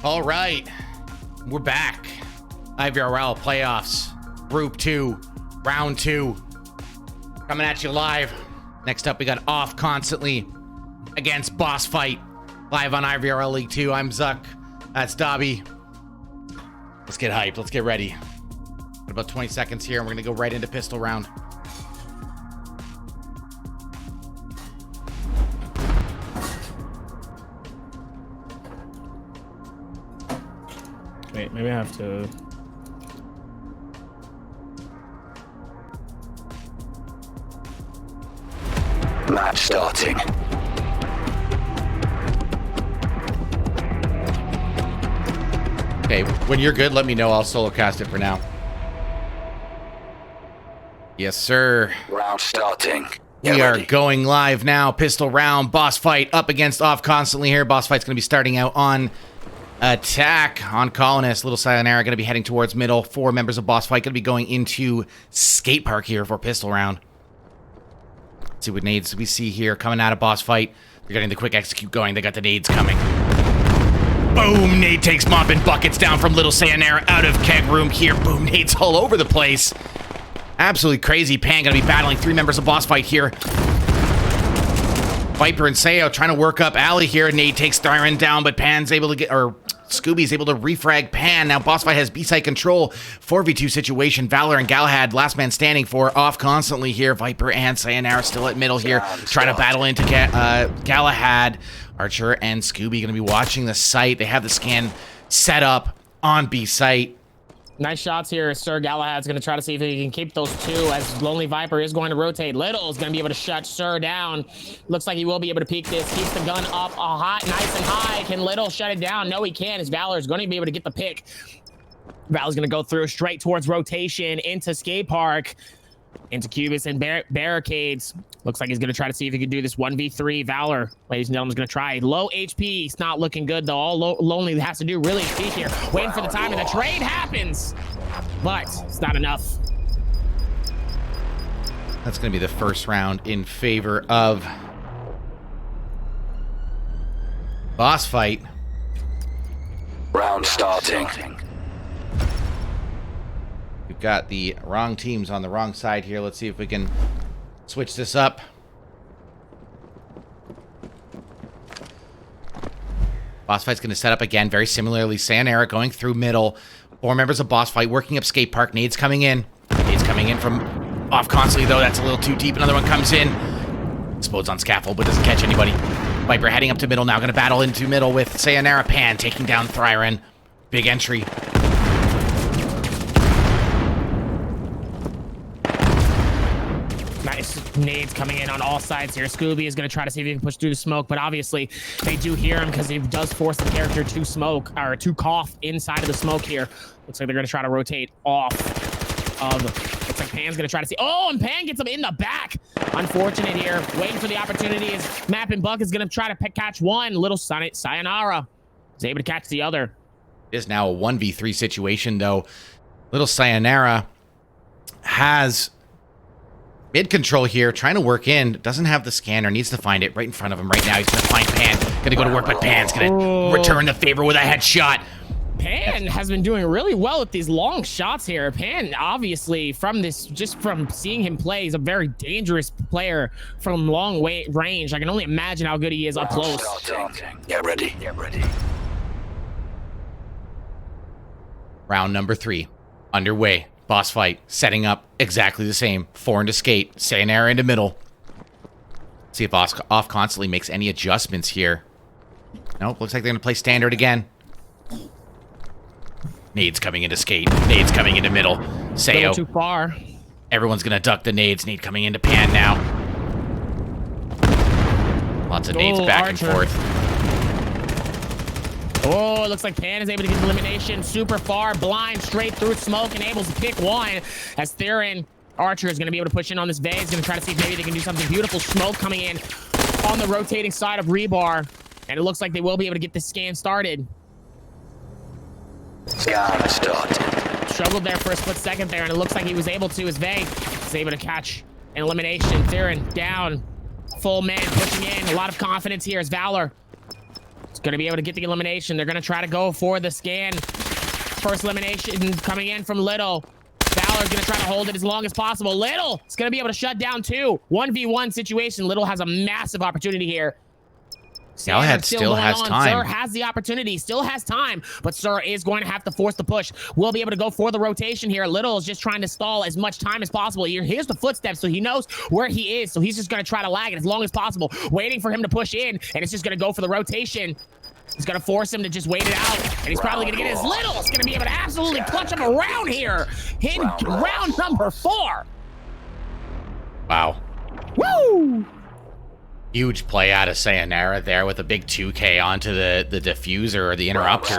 All right, we're back. IVRL playoffs, Group 2, Round 2, coming at you live. Next up, we got Off Constantly against Bossfight, live on IVRL League 2. I'm Zuck. That's Dobby. Let's get hyped. Let's get ready. Got about 20 seconds here, and we're gonna go right into pistol round. Wait, maybe I have to... Match starting. Okay, when you're good, let me know. I'll solo cast it for now. Yes, sir. Round starting. We are going live now. Pistol round. Bossfight up against Off Constantly here. Bossfight's going to be starting out on attack on Colonist. Little Sayonara going to be heading towards middle. 4 members of Bossfight going to be going into skate park here for pistol round. Let's see what nades we see here coming out of Bossfight. They're getting the quick execute going. They got the nades coming. Boom! Nade takes mopping buckets down from Little Sayonara out of keg room here. Boom! Nades all over the place. Absolutely crazy. Pan going to be battling 3 members of Bossfight here. Viper and Sayo trying to work up Alley here. Nade takes Thyron down, but Pan's able to get, or Scooby's able to refrag Pan. Now Bossfight has B-side control. 4v2 situation. Valor and Galahad, last man standing for Off Constantly here. Viper and Sayonara still at middle here, trying to battle into Galahad. Archer and Scooby going to be watching the site. They have the scan set up on B-site. Nice shots here. Sir Galahad's going to try to see if he can keep those 2 as Lonely Viper is going to rotate. Little is going to be able to shut Sir down. Looks like he will be able to peek this. Keeps the gun up hot, nice and high. Can Little shut it down? No, he can't. His Valor is going to be able to get the pick. Valor's going to go through straight towards rotation into skate park, into Cubis and barricades. Looks like he's going to try to see if he can do this 1v3. Valor, ladies and gentlemen, is going to try. Low HP. It's not looking good, though. All Lonely has to do really is peek here. Waiting for the time, and the trade happens. But it's not enough. That's going to be the first round in favor of Bossfight. Round starting. We've got the wrong teams on the wrong side here. Let's see if we can switch this up. Bossfight's going to set up again, very similarly. Sayonara going through middle. 4 members of Bossfight working up skate park. Nades coming in. Nades coming in from Off Constantly, though. That's a little too deep. Another one comes in. Explodes on scaffold, but doesn't catch anybody. Viper heading up to middle now. Going to battle into middle with Sayonara. Pan taking down Thyron. Big entry. Nice nades coming in on all sides here. Scooby is going to try to see if he can push through the smoke, but obviously they do hear him because he does force the character to smoke, or to cough inside of the smoke here. Looks like they're going to try to rotate off of... Looks like Pan's going to try to see... Oh, and Pan gets him in the back. Unfortunate here. Waiting for the opportunity is Map and Buck is going to try to catch one. Little Sayonara is able to catch the other. It is now a 1v3 situation, though. Little Sayonara has... mid control here, trying to work in. Doesn't have the scanner, needs to find it right in front of him right now. He's going to find Pan. Going to go to work, but Pan's going to return the favor with a headshot. Pan has been doing really well with these long shots here. Pan, obviously, from this, just from seeing him play, he's a very dangerous player from long range. I can only imagine how good he is up close. Get ready. Get ready. Round number 3 underway. Bossfight setting up exactly the same. 4 into skate. Sayonara into middle. See if Off Constantly makes any adjustments here. Nope, looks like they're going to play standard again. Nades coming into skate. Nades coming into middle. Sayo. Too far. Everyone's going to duck the nades. Nade coming into Pan now. Lots of nades back Archer. and forth. Oh, it looks like Pan is able to get the elimination super far. Blind, straight through smoke, and able to pick one. As Theron Archer is going to be able to push in on this Vail. He's going to try to see if maybe they can do something beautiful. Smoke coming in on the rotating side of Rebar. And it looks like they will be able to get this scan started. Scan started. Struggled there for a split second there, and it looks like he was able to as Vail is able to catch an elimination. Theron down. Full man pushing in. A lot of confidence here as Valor going to be able to get the elimination. They're going to try to go for the scan. First elimination coming in from Little. Valor's going to try to hold it as long as possible. Little is going to be able to shut down 2. 1v1 situation. Little has a massive opportunity here. Galahad still has time. Sir has the opportunity, still has time, but Sir is going to have to force the push. We'll be able to go for the rotation here. Little is just trying to stall as much time as possible. Here's the footsteps, so he knows where he is, so he's just going to try to lag it as long as possible, waiting for him to push in, and it's just going to go for the rotation. He's going to force him to just wait it out, and he's probably going to get his Little. It's going to be able to absolutely clutch him around here in round number 4. Wow. Woo! Huge play out of Sayonara there with a big 2K onto the diffuser or the interrupter.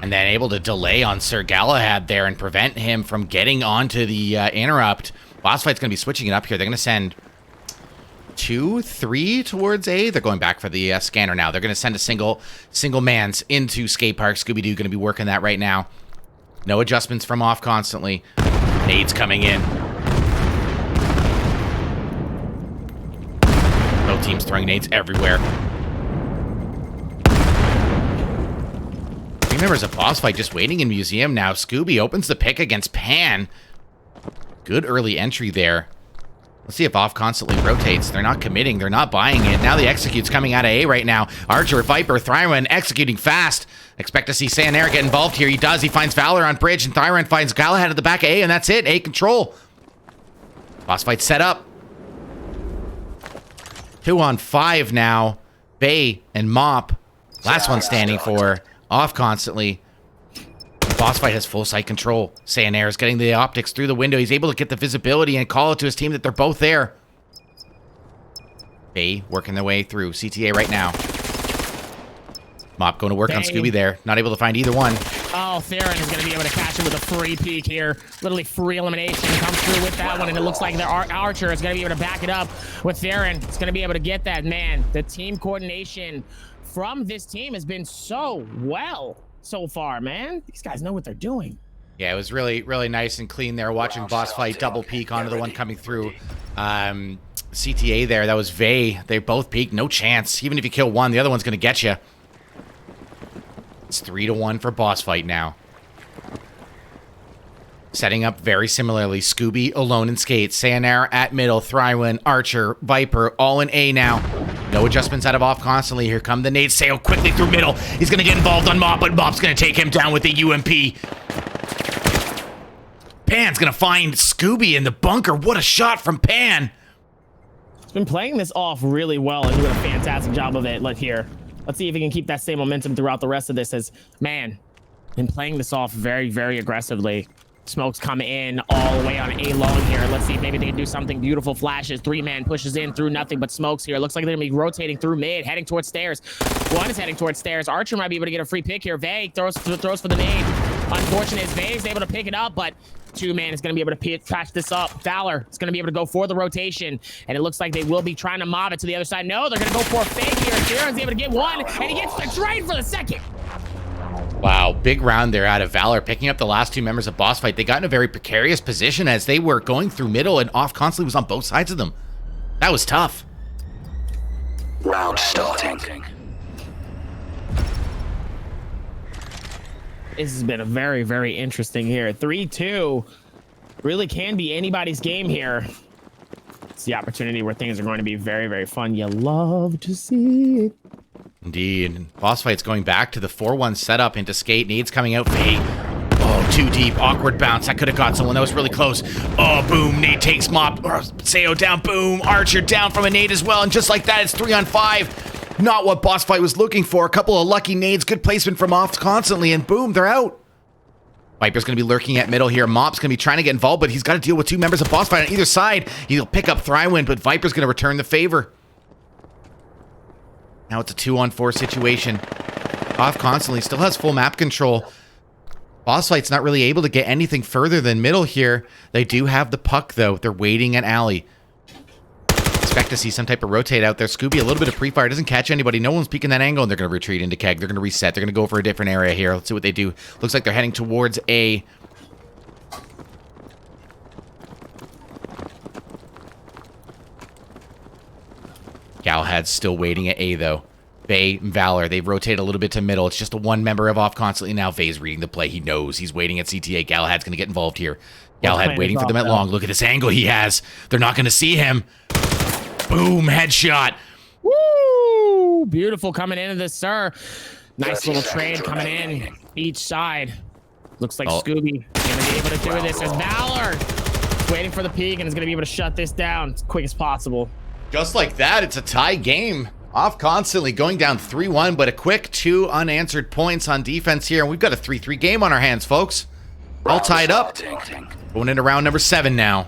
And then able to delay on Sir Galahad there and prevent him from getting onto the interrupt. Bossfight's going to be switching it up here. They're going to send 2, 3 towards A. They're going back for the scanner now. They're going to send a single mans into Skate Park. Scooby-Doo going to be working that right now. No adjustments from off constantly. Nades coming in. Both teams throwing nades everywhere. 3 members of Bossfight just waiting in Museum now. Scooby opens the pick against Pan. Good early entry there. Let's see if off constantly rotates. They're not committing. They're not buying it. Now the execute's coming out of A right now. Archer, Viper, Thyron executing fast. Expect to see Sayonara get involved here. He does. He finds Valor on bridge, and Thyron finds Galahad at the back of A, and that's it. A control. Bossfight set up. 2 on 5 now. Bay and Mop. Last one standing for off constantly. Bossfight has full sight control. Sayonara's getting the optics through the window. He's able to get the visibility and call it to his team that they're both there. Bay working their way through. CTA right now. Mop going to work on Scooby there. Not able to find either one. Oh, Theron is going to be able to catch him with a free peek here. Literally free elimination comes through with that one, and it looks like their Archer is going to be able to back it up with Theron. It's going to be able to get that, man. The team coordination from this team has been so well so far, man. These guys know what they're doing. Yeah, it was really, really nice and clean there. Watching Bossfight double peek onto the one coming through. CTA there, that was Vay. They both peeked, no chance. Even if you kill one, the other one's going to get you. It's 3-1 for Bossfight now. Setting up very similarly. Scooby alone in Skate. Sayonara at middle. Thrywin, Archer, Viper, all in A now. No adjustments out of off constantly. Here come the nades. Sail quickly through middle. He's going to get involved on Mop, but Mop's going to take him down with the UMP. Pan's going to find Scooby in the bunker. What a shot from Pan. He's been playing this off really well and doing a fantastic job of it. Look here. Let's see if he can keep that same momentum throughout the rest of this. As man, been playing this off very, very aggressively. Smoke's coming in all the way on A long here. Let's see if maybe they can do something beautiful. Flashes, 3-man pushes in through nothing but Smokes here. Looks like they're gonna be rotating through mid, heading towards stairs. One is heading towards stairs. Archer might be able to get a free pick here. Vay throws for the nade. Unfortunate is Vay is able to pick it up, but 2-man is going to be able to patch this up. Valor is going to be able to go for the rotation, and it looks like they will be trying to mob it to the other side. No, they're going to go for a fake here. Darren's able to get one, and he gets the trade for the second. Wow, big round there out of Valor, picking up the last 2 members of Bossfight. They got in a very precarious position as they were going through middle, and off constantly was on both sides of them. That was tough. Round starting. This has been a very, very interesting here. 3-2 really can be anybody's game here. It's the opportunity where things are going to be very, very fun. You love to see it. Indeed. Bossfight's going back to the 4-1 setup into Skate. Nades coming out. Vay. Oh, too deep. Awkward bounce. That could have got someone. That was really close. Oh, boom. Nade takes Mop. Sayo down. Boom. Archer down from a nade as well. And just like that, it's 3 on 5. Not what Bossfight was looking for. A couple of lucky nades. Good placement from off constantly. And boom, they're out. Viper's going to be lurking at middle here. Mop's going to be trying to get involved, but he's got to deal with 2 members of Bossfight on either side. He'll pick up Thrywin, but Viper's going to return the favor. Now it's a 2-on-4 situation. Off constantly. Still has full map control. Bossfight's not really able to get anything further than middle here. They do have the puck, though. They're waiting at alley. Expect to see some type of rotate out there. Scooby, a little bit of pre-fire. Doesn't catch anybody. No one's peeking that angle, and they're going to retreat into keg. They're going to reset. They're going to go for a different area here. Let's see what they do. Looks like they're heading towards A. Galahad's still waiting at A, though. Vail and Valor, they've rotated a little bit to middle. It's just a one member of off constantly now. Vail's reading the play. He knows. He's waiting at CTA. Galahad's going to get involved here. Galahad waiting for them at long. Look at this angle he has. They're not going to see him. Boom, headshot. Woo! Beautiful coming into this, sir. Nice little trade coming in each side. Looks like Scooby going to be able to do this as Valor waiting for the peak and is going to be able to shut this down as quick as possible. Just like that, it's a tie game. Off constantly going down 3-1, but a quick 2 unanswered points on defense here. And we've got a 3-3 game on our hands, folks. All tied up. Going into round number 7 now.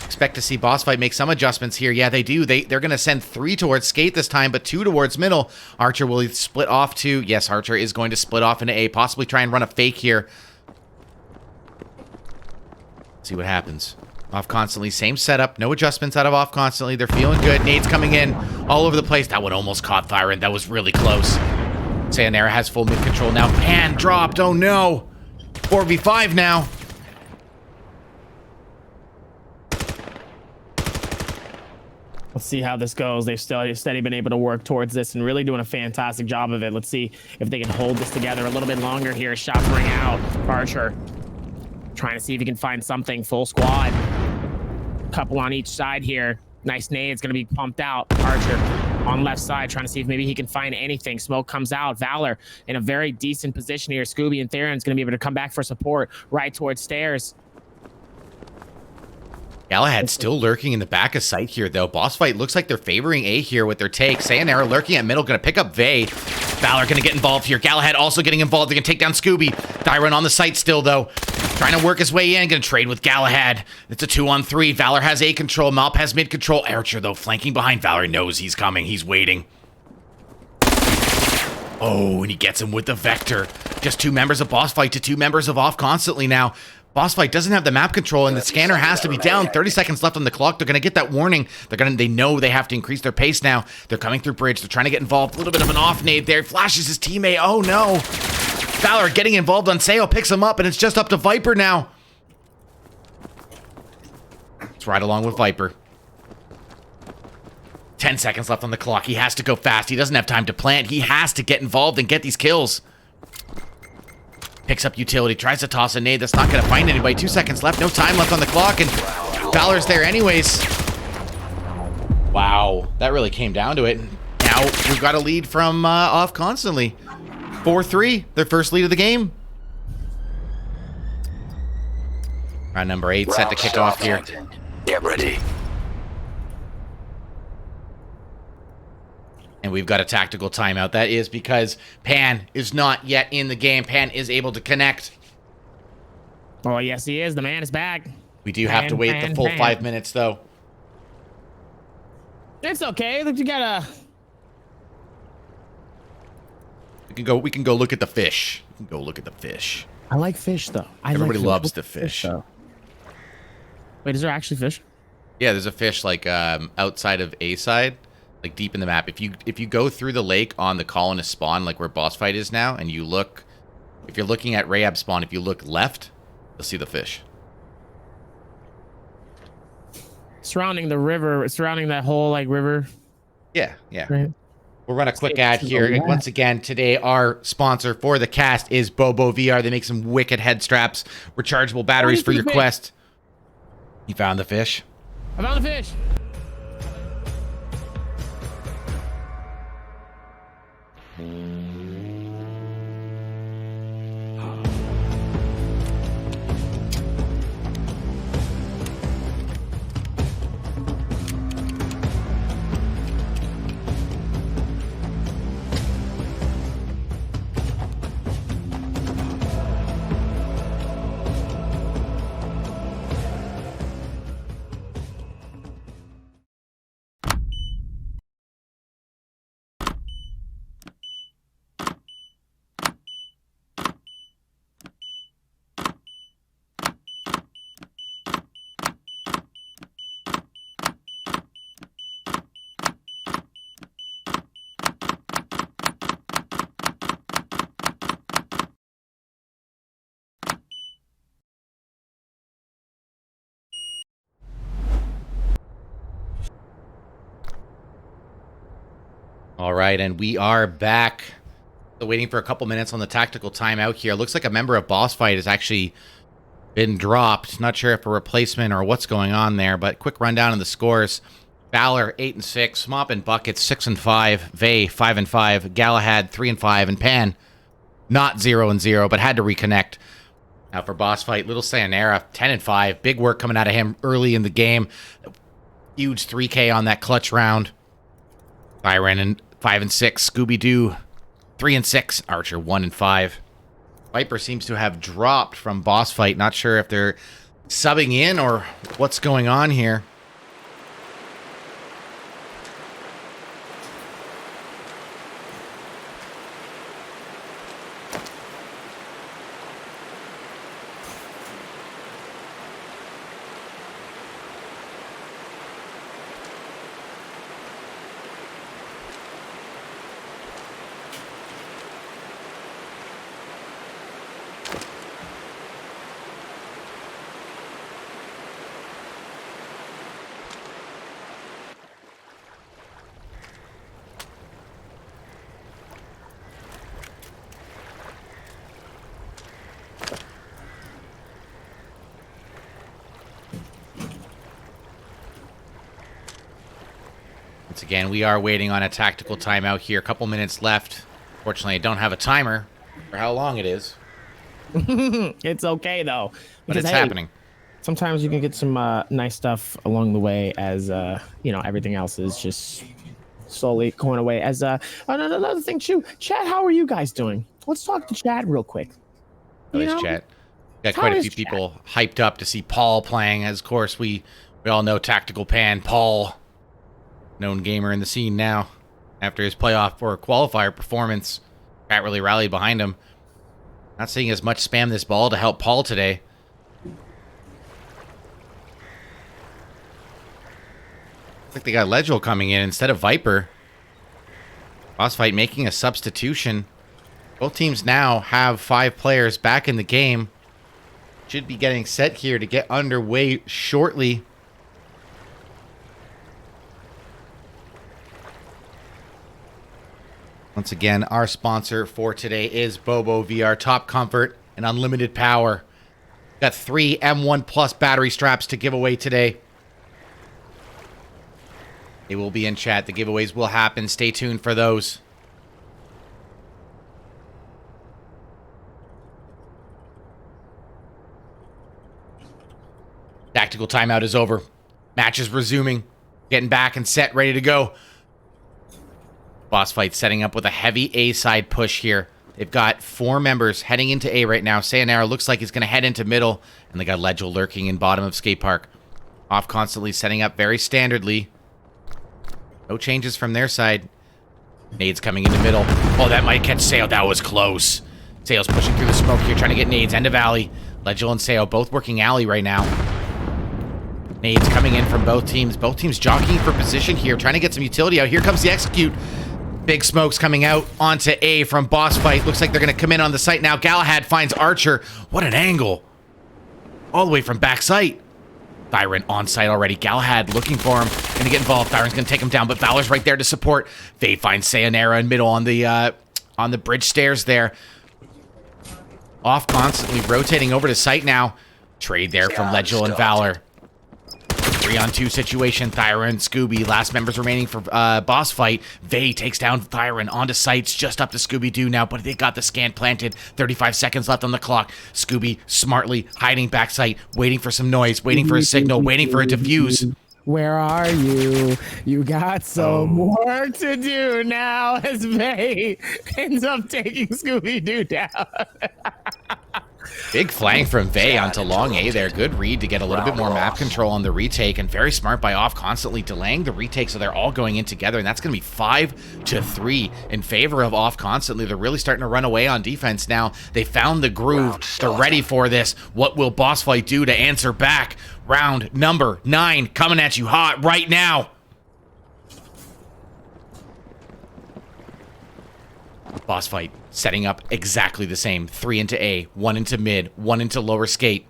Expect to see Bossfight make some adjustments here. Yeah, they do. They're going to send 3 towards Skate this time, but 2 towards middle. Archer will split off to... Yes, Archer is going to split off into A. Possibly try and run a fake here. See what happens. Off constantly, same setup, no adjustments out of off constantly. They're feeling good. Nades coming in all over the place. That one almost caught Thyron. That was really close. Sayonara has full mid control now. Pan dropped. Oh no. 4v5 now. Let's see how this goes. They've steady been able to work towards this and really doing a fantastic job of it. Let's see if they can hold this together a little bit longer here. Shot ring out. Archer trying to see if he can find something. Full squad. Couple on each side here. Nice nade's going to be pumped out. Archer on left side trying to see if maybe he can find anything. Smoke comes out. Valor in a very decent position here. Scooby and Theron's going to be able to come back for support right towards stairs. Galahad still lurking in the back of sight here, though. Bossfight looks like they're favoring A here with their take. Sayonara lurking at middle, going to pick up Vail. Valor going to get involved here. Galahad also getting involved. They're going to take down Scooby. Thyron on the site still, though. Trying to work his way in. Going to trade with Galahad. It's a 2-on-3. Valor has A control. Malp has mid control. Archer, though, flanking behind. Valor knows he's coming. He's waiting. Oh, and he gets him with the Vector. Just 2 members of Bossfight to 2 members of Off constantly now. Bossfight doesn't have the map control, and the scanner has to be down. 30 seconds left on the clock. They're going to get that warning. They know they have to increase their pace now. They're coming through bridge. They're trying to get involved. A little bit of an off nade there. Flashes his teammate. Oh, no. Valor getting involved on Sayo. Picks him up, and it's just up to Viper now. Let's ride along with Viper. 10 seconds left on the clock. He has to go fast. He doesn't have time to plant. He has to get involved and get these kills. Picks up utility, tries to toss a nade. That's not going to find anybody. 2 seconds left, no time left on the clock, and Valor's there anyways. Wow, that really came down to it. Now we've got a lead from Off constantly. 4-3, their first lead of the game. Round number 8 set to kick off here. Get ready. And we've got a tactical timeout. That is because Pan is not yet in the game. Pan is able to connect. Oh, yes, he is. The man is back. We do have to wait the full 5 minutes, though. It's okay. Look, you gotta... We can go look at the fish. We can go look at the fish. I like fish, though. Everybody loves the fish. Wait, is there actually fish? Yeah, there's a fish, like, outside of A side. Like deep in the map. If you go through the lake on the colonist spawn, like where Bossfight is now, and you look, if you're looking at Rayab spawn, if you look left, you'll see the fish. Surrounding the river, surrounding that whole like river. Yeah, yeah. Right. We'll run a quick ad here. Once again, today our sponsor for the cast is Bobo VR. They make some wicked head straps, rechargeable batteries for your Quest. You found the fish? I found the fish. All right, and we are back. So waiting for a couple minutes on the tactical timeout here. Looks like a member of Bossfight has actually been dropped. Not sure if a replacement or what's going on there, but quick rundown of the scores. Valor 8-6, Mop and Buckets 6-5, Vail 5-5, Galahad 3-5, and Pan not 0-0, but had to reconnect. Now for Bossfight, Little Sayonara 10-5. Big work coming out of him early in the game. Huge 3K on that clutch round. Byron 5-6, Scooby-Doo 3-6, Archer 1-5. Viper seems to have dropped from Bossfight. Not sure if they're subbing in or what's going on here. Once again, we are waiting on a tactical timeout here. A couple minutes left. Fortunately, I don't have a timer for how long it is. It's okay, though. But it's happening. Sometimes you can get some nice stuff along the way as, everything else is just slowly going away. As another thing, too. Chat, how are you guys doing? Let's talk to chat real quick. Chat. Got quite a few people hyped up to see Paul playing. As, of course, we all know Tactical Pan, Paul, known gamer in the scene now. After his playoff or qualifier performance, Pat really rallied behind him. Not seeing as much spam this ball to help Paul today. Looks like they got Legil coming in instead of Viper. Bossfight making a substitution. Both teams now have 5 players back in the game. Should be getting set here to get underway shortly. Once again, our sponsor for today is Bobo VR. Top comfort and unlimited power. Got 3 M1 Plus battery straps to give away today. They will be in chat. The giveaways will happen. Stay tuned for those. Tactical timeout is over. Match is resuming. Getting back and set, ready to go. Bossfight setting up with a heavy A side push here. They've got 4 members heading into A right now. Sayonara looks like he's going to head into middle. And they got Legil lurking in bottom of skate park. Off constantly setting up very standardly. No changes from their side. Nades coming into middle. Oh, that might catch Sayo. That was close. Sayo's pushing through the smoke here, trying to get nades. End of alley. Legil and Sayo both working alley right now. Nades coming in from both teams. Both teams jockeying for position here, trying to get some utility out. Here comes the execute. Big smokes coming out onto A from Bossfight. Looks like they're going to come in on the site now. Galahad finds Archer. What an angle. All the way from back site. Byron on site already. Galahad looking for him. Going to get involved. Byron's going to take him down, but Valor's right there to support. They find Sayonara in middle on the bridge stairs there. Off constantly rotating over to site now. Trade there from Legil and Valor. 3-on-2 situation. Thyra and Scooby, last members remaining for Bossfight. Vail takes down Thyra onto sights, just up to Scooby-Doo now, but they got the scan planted. 35 seconds left on the clock. Scooby smartly hiding back sight, waiting for some noise, waiting for a signal, waiting for it to fuse. Where are you? You got some work to do now as Vail ends up taking Scooby-Doo down. Big flank from Vail onto long A there. Good read to get a little bit more map control on the retake, and very smart by Off constantly delaying the retake so they're all going in together, and that's going to be 5-3 in favor of Off constantly. They're really starting to run away on defense now. They found the groove. They're ready for this. What will Bossfight do to answer back? Round number 9 coming at you hot right now. Bossfight setting up exactly the same. 3 into A, 1 into mid, 1 into lower skate.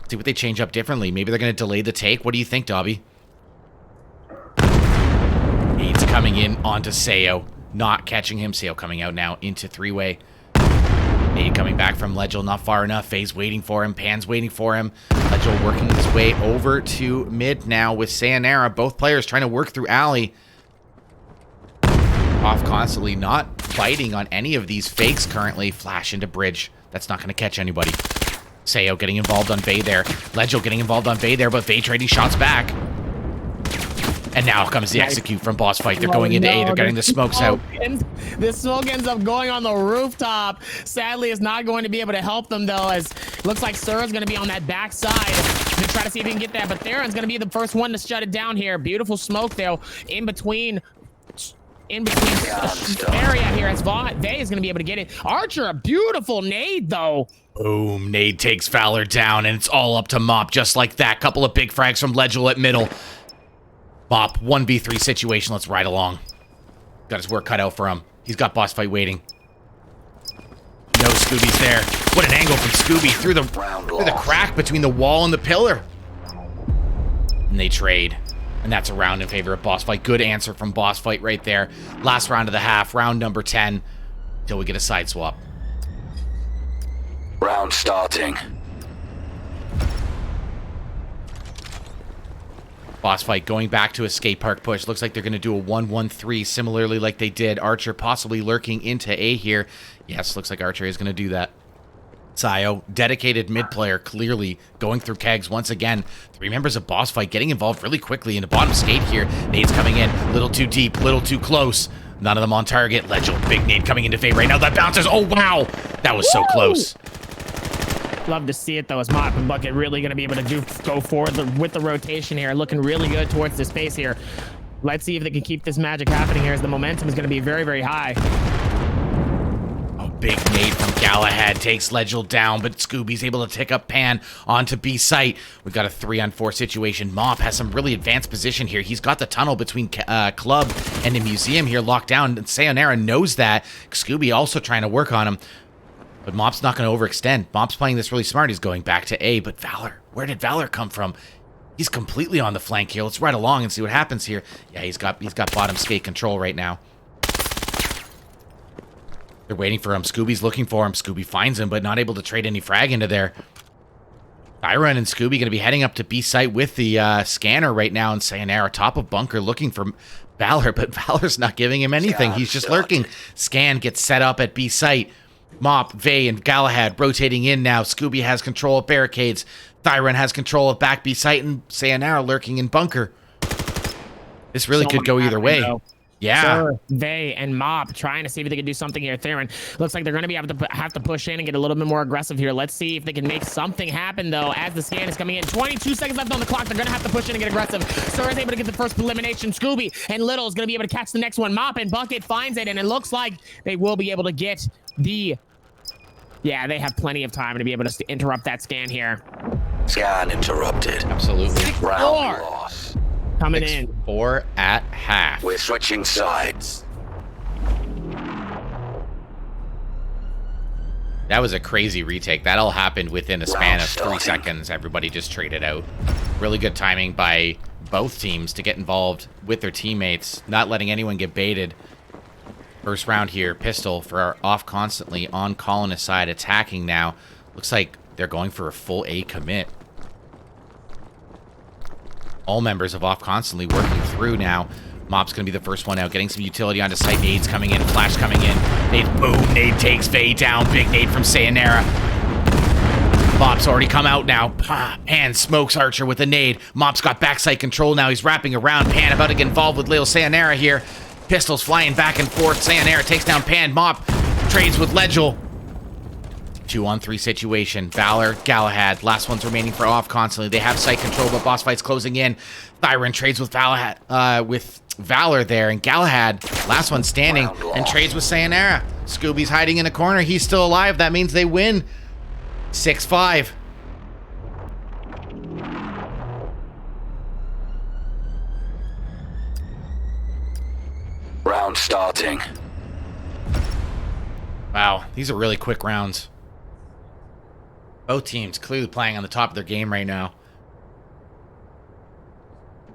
See what they change up differently. Maybe they're going to delay the take. What do you think, Dobby? Nades coming in onto Sayo. not catching him. Sale coming out now into three-way. Nade coming back from Legel, not far enough. Faye's waiting for him. Pan's waiting for him. Legel working his way over to mid now with Sayonara. Both players trying to work through alley. Off constantly, not biting on any of these fakes currently. Flash into bridge. That's not going to catch anybody. Sayo getting involved on Vail there. Legel getting involved on Vail there, but Vail trading shots back. And now comes the execute from Bossfight. They're going into A. They're getting the smokes out. The smoke ends up going on the rooftop. Sadly, it's not going to be able to help them, though, as looks like Sir's going to be on that backside to try to see if he can get that. But Theron's going to be the first one to shut it down here. Beautiful smoke, though, in between area here as Vail is going to be able to get it. Archer, a beautiful nade, though. Boom. Nade takes Valor down, and it's all up to Mop just like that. Couple of big frags from Legel at middle. Mop, 1v3 situation. Let's ride along. Got his work cut out for him. He's got Bossfight waiting. No, Scooby's there. What an angle from Scooby through the crack between the wall and the pillar. And they trade. And that's a round in favor of Bossfight. Good answer from Bossfight right there. Last round of the half, round number 10. Till we get a side swap. Round starting. Bossfight going back to a skate park push. Looks like they're going to do a 1-1-3, similarly like they did. Archer possibly lurking into A here. Yes, looks like Archer is going to do that. Sayo, dedicated mid player, clearly going through kegs once again. Three members of Bossfight getting involved really quickly into bottom skate here. Nade's coming in, little too deep, little too close. None of them on target. Legel, big nade coming into Faye right now. That bounces. Oh, wow. That was so close. Love to see it, though, as Mop and Bucket really going to be able to go forward with the rotation here. Looking really good towards the space here. Let's see if they can keep this magic happening here, as the momentum is going to be very, very high. Oh, big nade from Galahad takes Legel down, but Scooby's able to take up Pan onto B site. We've got a 3-on-4 situation. Mop has some really advanced position here. He's got the tunnel between Club and the museum here locked down. Sayonara knows that. Scooby also trying to work on him. But Mop's not going to overextend. Mop's playing this really smart. He's going back to A, but Valor, where did Valor come from? He's completely on the flank here. Let's ride along and see what happens here. Yeah, he's got bottom skate control right now. They're waiting for him. Scooby's looking for him. Scooby finds him, but not able to trade any frag into there. Byron and Scooby going to be heading up to B site with the scanner right now, and Sayonara top of bunker looking for Valor, but Valor's not giving him anything. He's just lurking. Scan gets set up at B site. Mop, Vae, and Galahad rotating in now. Scooby has control of barricades. Thyron has control of back B site, and Sayonara lurking in bunker. This really could go either way. Yeah. Sir, Vae and Mop trying to see if they can do something here. Theron looks like they're going to be able to have to push in and get a little bit more aggressive here. Let's see if they can make something happen, though, as the scan is coming in. 22 seconds left on the clock. They're going to have to push in and get aggressive. Sir is able to get the first elimination. Scooby and Little is going to be able to catch the next one. Mop and Bucket finds it, and it looks like they will be able to get the... Yeah, they have plenty of time to be able to interrupt that scan here. Scan interrupted. Absolutely. Round loss. Coming in. 4 at half. We're switching sides. That was a crazy retake. That all happened within a span of 3 seconds. Everybody just traded out. Really good timing by both teams to get involved with their teammates, not letting anyone get baited. First round here, Pistol for our off constantly on Colonist side, attacking now. Looks like they're going for a full A commit. All members of off constantly working through now. Mop's going to be the first one out, getting some utility onto site. Nade's coming in, Flash coming in. Nade, boom, Nade takes Vae down. Big nade from Sayonara. Mop's already come out now. Pan smokes Archer with a nade. Mop's got backside control now. He's wrapping around. Pan about to get involved with Lil Sayonara here. Pistols flying back and forth. Sayonara takes down Pan. Mop trades with Legel. 2-on-3 situation. Valor, Galahad. Last one's remaining for off constantly. They have site control, but Bossfight's closing in. Thyron trades with Valor there, and Galahad, last one standing, and trades with Sayonara. Scooby's hiding in a corner. He's still alive. That means they win. 6-5. Round starting. Wow, these are really quick rounds. Both teams clearly playing on the top of their game right now.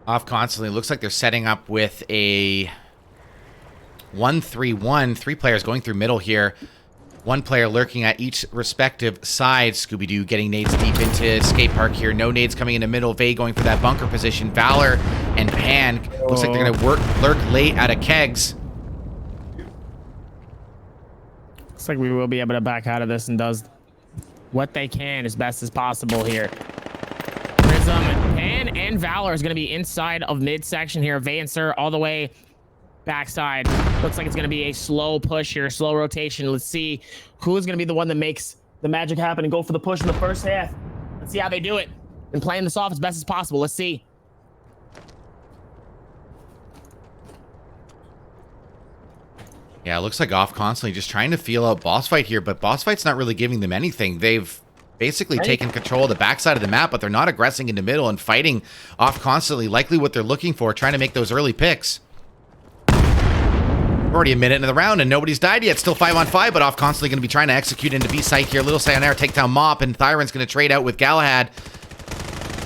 Off constantly. Looks like they're setting up with a 1-3-1. 3 players going through middle here. 1 player lurking at each respective side. Scooby-Doo getting nades deep into skate park here. No nades coming into middle. Vay going for that bunker position. Valor and Pan. Looks like they're going to lurk late out of kegs. Looks like we will be able to back out of this and does what they can as best as possible here. Prism, Pan, and Valor is going to be inside of midsection here. Vay and Sir all the way backside. Looks like it's going to be a slow push here, slow rotation. Let's see who's going to be the one that makes the magic happen and go for the push in the first half. Let's see how they do it and playing this off as best as possible. Let's see. Yeah, it looks like off constantly just trying to feel out Bossfight here, but Bossfight's not really giving them anything. They've basically taken control of the backside of the map, but they're not aggressing into middle and fighting off constantly, likely what they're looking for, trying to make those early picks. We're already a minute into the round and nobody's died yet. Still 5-on-5, but off constantly going to be trying to execute into B site here. Little Sayonara take down Mop, and Thyron's going to trade out with Galahad.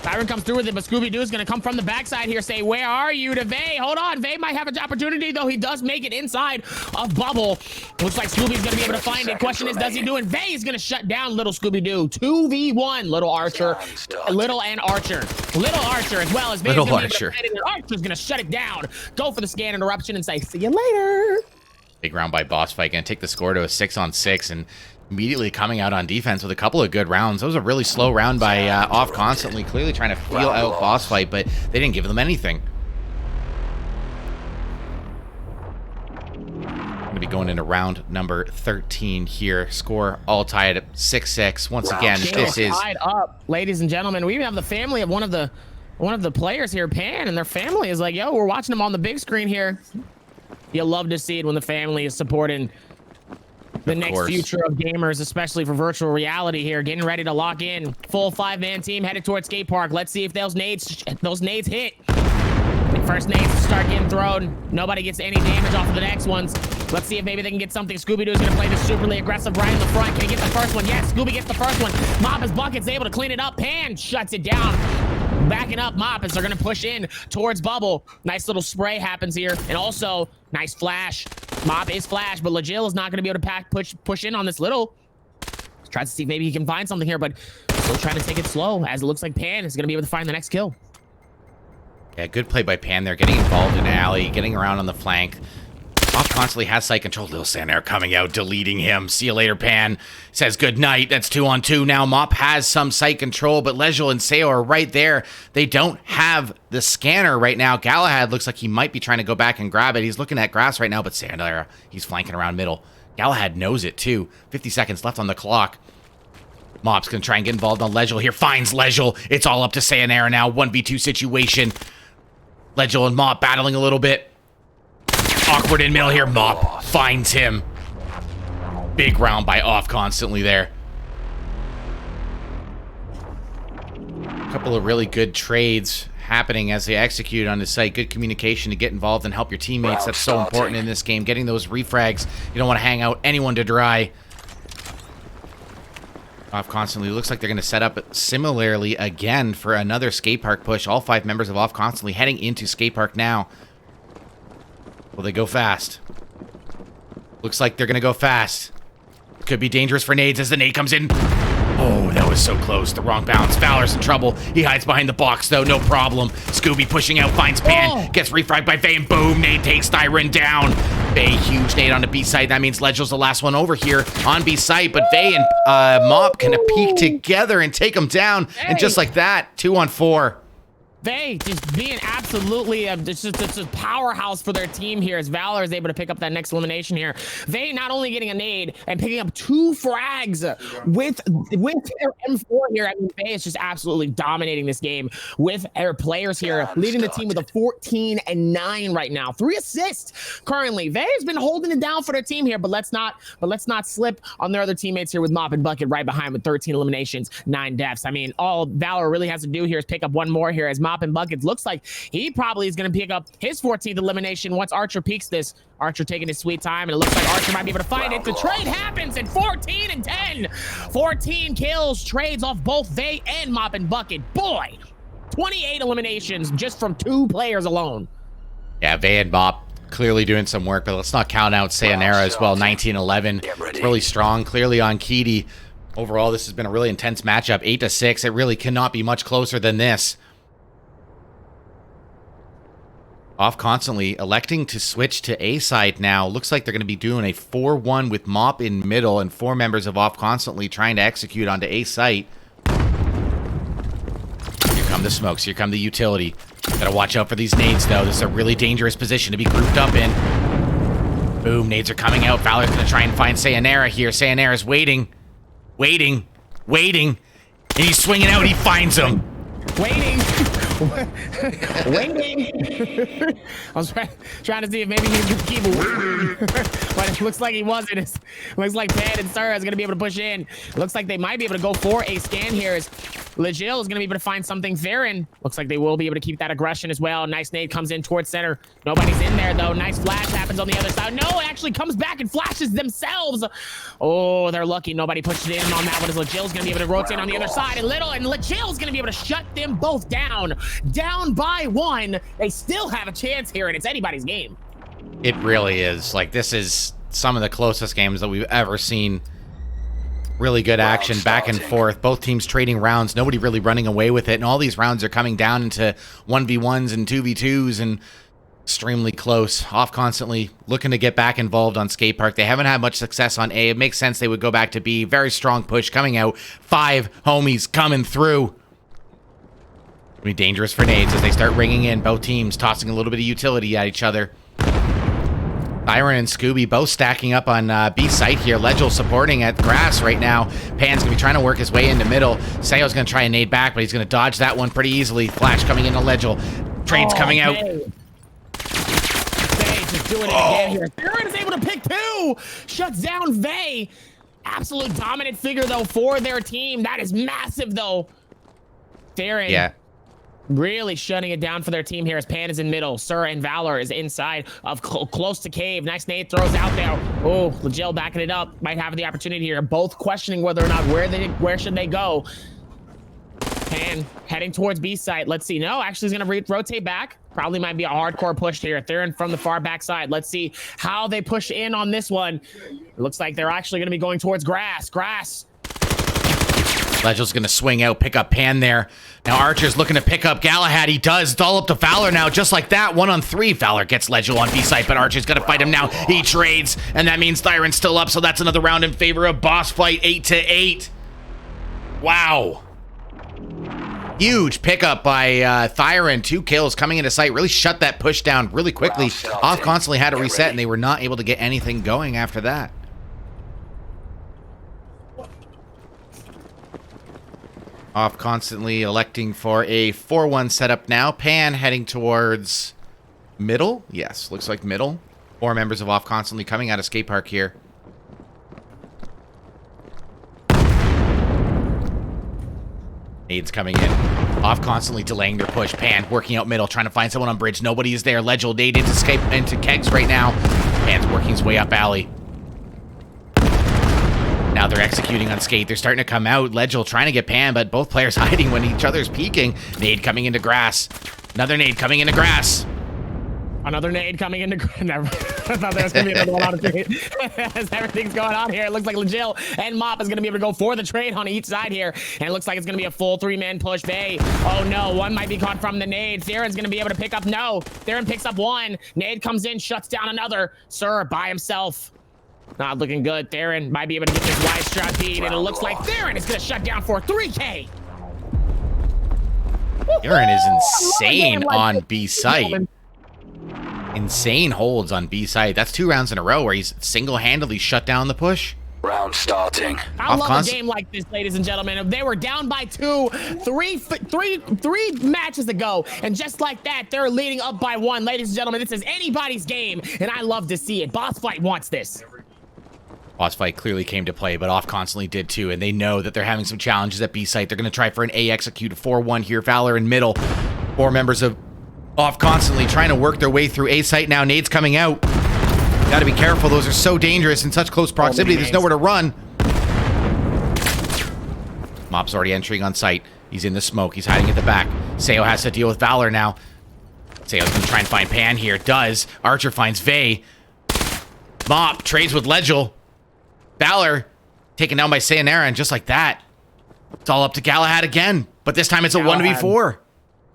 Tyron comes through with it, but Scooby-Doo is going to come from the backside here, say, where are you, to Vay? Hold on, Vay might have an opportunity, though. He does make it inside of Bubble. Looks like Scooby's going to be able to find it. Question is, does he do it? Vay is going to shut down Little Scooby-Doo. 2v1, Little Archer, Little and Archer. Little Archer as well as Vay's Little gonna Archer. Archer's going to shut it down. Go for the scan interruption and say, see you later. Big round by Bossfight, going to take the score to a 6-on-6 and immediately coming out on defense with a couple of good rounds. That was a really slow round by off constantly, clearly trying to feel out Bossfight, but they didn't give them anything. Going to be going into round number 13 here. Score all tied at 6-6. Once again, this is tied up, ladies and gentlemen. We even have the family of one of the players here, Pan, and their family is like, yo, we're watching them on the big screen here. You'll love to see it when the family is supporting the next future of gamers, especially for virtual reality here. Getting ready to lock in. Full 5-man team headed towards skate park. Let's see if those nades hit. First nades start getting thrown. Nobody gets any damage off of the next ones. Let's see if maybe they can get something. Scooby-Doo is going to play this superly aggressive right in the front. Can he get the first one? Yes, Scooby gets the first one. Mop his bucket's able to clean it up. Pan shuts it down. Backing up Mop as they're going to push in towards Bubble. Nice little spray happens here. And also, nice flash. Mop is flash, but Legil is not going to be able to push in on this Little. Tries to see if maybe he can find something here, but still trying to take it slow, as it looks like Pan is going to be able to find the next kill. Yeah, good play by Pan there, getting involved in alley, getting around on the flank. Off constantly has sight control. Little Sayonara coming out, deleting him. See you later, Pan. Says good night. That's 2-on-2 now. Mop has some sight control, but Legil and Seo are right there. They don't have the scanner right now. Galahad looks like he might be trying to go back and grab it. He's looking at grass right now, but Sayonara, he's flanking around middle. Galahad knows it too. 50 seconds left on the clock. Mop's going to try and get involved on Legil here. Finds Legil. It's all up to Sayonara now. 1v2 situation. Legil and Mop battling a little bit. Awkward in middle here. Mop finds him. Big round by off constantly there. A couple of really good trades happening as they execute on the site. Good communication to get involved and help your teammates. That's so important in this game. Getting those refrags. You don't want to hang out anyone to dry. Off constantly. Looks like they're going to set up similarly again for another skate park push. All 5 members of off constantly heading into skate park now. Will they go fast? Looks like they're going to go fast. Could be dangerous for nades as the nade comes in. Oh, that was so close. The wrong bounce. Valor's in trouble. He hides behind the box, though. No problem. Scooby pushing out, finds Pan. Gets refragged by Vay, and boom, nade takes Thyron down. Vay, huge nade on the B site. That means Legil's the last one over here on B site, but Vay and Mop can peek together and take him down. And just like that, 2-on-4. Vay just being absolutely it's a powerhouse for their team here as Valor is able to pick up that next elimination here. Vay not only getting a nade and picking up 2 frags with their M4 here. I mean, Vay is just absolutely dominating this game with their players here, leading the team with a 14-9 right now. 3 assists currently. Vay has been holding it down for their team here, but let's not slip on their other teammates here with Mop and Bucket right behind with 13 eliminations, 9 deaths. I mean, all Valor really has to do here is pick up 1 more here as Mop and Buckets looks like he probably is going to pick up his 14th elimination once Archer peaks this. Archer taking his sweet time, and it looks like Archer might be able to find it. The trade happens at 14-10. 14 kills, trades off both Vay and Mop and Bucket. Boy, 28 eliminations just from 2 players alone. Yeah, Vay and Mop clearly doing some work, but let's not count out Sayonara as well. 19-11, really strong, clearly on Keedy. Overall, this has been a really intense matchup. 8-6. It really cannot be much closer than this. Off constantly electing to switch to A side now. Looks like they're going to be doing a 4-1 with Mop in middle and 4 members of Off constantly trying to execute onto A site. Here come the smokes. Here come the utility. Gotta watch out for these nades, though. This is a really dangerous position to be grouped up in. Boom, nades are coming out. Valor's gonna try and find Sayonara here. Sayonara's waiting. Waiting. And he's swinging out. He finds him. Waiting. Waiting. I was trying to see if maybe he could keep waiting. But it looks like he wasn't. It looks like Pan and Sir is going to be able to push in. It looks like they might be able to go for a scan here as Legil is going to be able to find something. Theron looks like they will be able to keep that aggression as well. Nice nade comes in towards center. Nobody's in there, though. Nice flash happens on the other side. No, it actually comes back and flashes themselves. Oh, they're lucky. Nobody pushed it in on that one as Legil's going to be able to rotate on the other side. And Legil's going to be able to shut them both down. Down by 1. They still have a chance here, and it's anybody's game. It really is. Like, this is some of the closest games that we've ever seen. Really good action, back and forth. Both teams trading rounds. Nobody really running away with it. And all these rounds are coming down into 1v1s and 2v2s and extremely close. Off constantly looking to get back involved on skate park. They haven't had much success on A. It makes sense they would go back to B. Very strong push coming out. 5 homies coming through. Be dangerous for nades as they start ringing in. Both teams tossing a little bit of utility at each other. Byron and Scooby both stacking up on B site here. Legil supporting at grass right now. Pan's going to be trying to work his way into middle. Sayo's going to try and nade back, but he's going to dodge that one pretty easily. Flash coming into Legil. Trades coming out. Vay just doing it again here. Theron is able to pick 2. Shuts down Vay. Absolute dominant figure, though, for their team. That is massive, though. Theron. Yeah. Really shutting it down for their team here as Pan is in middle. Sir and Valor is inside of close to cave. Nice nade throws out there. Oh, Legil backing it up. Might have the opportunity here. Both questioning whether or not where should they go. Pan heading towards B site. Let's see. No, actually he's going to rotate back. Probably might be a hardcore push here. Theron from the far back side. Let's see how they push in on this one. It looks like they're actually going to be going towards grass. Legil's going to swing out, pick up Pan there. Now Archer's looking to pick up Galahad. He does. It's all up to Fowler now, just like that. 1-on-3. Fowler gets Legil on B site, but Archer's going to fight him now. He trades, and that means Thyron's still up, so that's another round in favor of Bossfight. 8-8. Wow. Huge pickup by Thyron. 2 kills coming into sight. Really shut that push down really quickly. Off constantly had to reset, and they were not able to get anything going after that. Off constantly electing for a 4-1 setup now. Pan heading towards middle. Yes, looks like middle. 4 members of Off constantly coming out of skate park here. Nades coming in. Off constantly delaying their push. Pan working out middle, trying to find someone on bridge. Nobody is there. Legil nade into kegs right now. Pan's working his way up alley. Now they're executing on skate. They're starting to come out. Legil trying to get Pan, but both players hiding when each other's peeking. Nade coming into grass. Another nade coming into grass. Another nade coming into grass. Never. I thought there was going to be another one on the trade. As everything's going on here, it looks like Legil and Mop is going to be able to go for the trade on each side here. And it looks like it's going to be a full 3-man push. Vay. Oh no, one might be caught from the nade. Theron's going to be able to pick up. No. Theron picks up 1. Nade comes in, shuts down another. Sir by himself. Not looking good. Theron might be able to get this wide strap beat, and it looks like Theron is going to shut down for 3K. Theron is insane on B site. Insane holds on B site. That's 2 rounds in a row where he's single-handedly shut down the push. Round starting. I love a game like this, ladies and gentlemen. If they were down by 2, three matches ago, and just like that, they're leading up by 1. Ladies and gentlemen, this is anybody's game, and I love to see it. Bossfight wants this. Bossfight clearly came to play, but Off constantly did too, and they know that they're having some challenges at B site. They're going to try for an A execute 4-1 here. Valor in middle. 4 members of Off constantly trying to work their way through A site now. Nades coming out. Got to be careful. Those are so dangerous in such close proximity. There's nowhere to run. Mop's already entering on site. He's in the smoke. He's hiding at the back. Sayo has to deal with Valor now. Sayo's gonna try and find Pan here. Does. Archer finds Vail. Mop trades with Legel. Valor taken down by Sayonara, and just like that, it's all up to Galahad again. But this time it's a 1v4.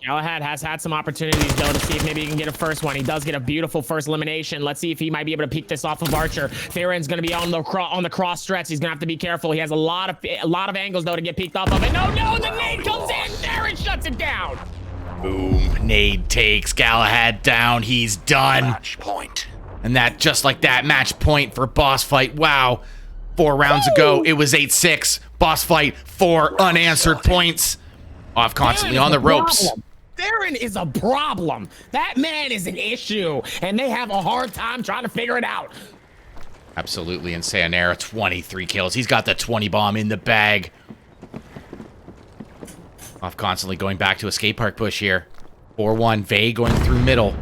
Galahad has had some opportunities, though, to see if maybe he can get a first one. He does get a beautiful first elimination. Let's see if he might be able to peek this off of Archer. Theron's going to be on the cross stretch. He's going to have to be careful. He has a lot of angles, though, to get peeked off of it. No, the nade comes in. Theron shuts it down. Boom. Nade takes Galahad down. He's done. Match point. And that, just like that, match point for Bossfight. Wow. 4 rounds ago, it was 8-6. Bossfight, 4 unanswered points. Off constantly on the ropes. Theron is a problem. That man is an issue, and they have a hard time trying to figure it out. Absolutely. And Sayonara, 23 kills. He's got the 20 bomb in the bag. Off constantly going back to escape park push here. 4-1. Vail going through middle.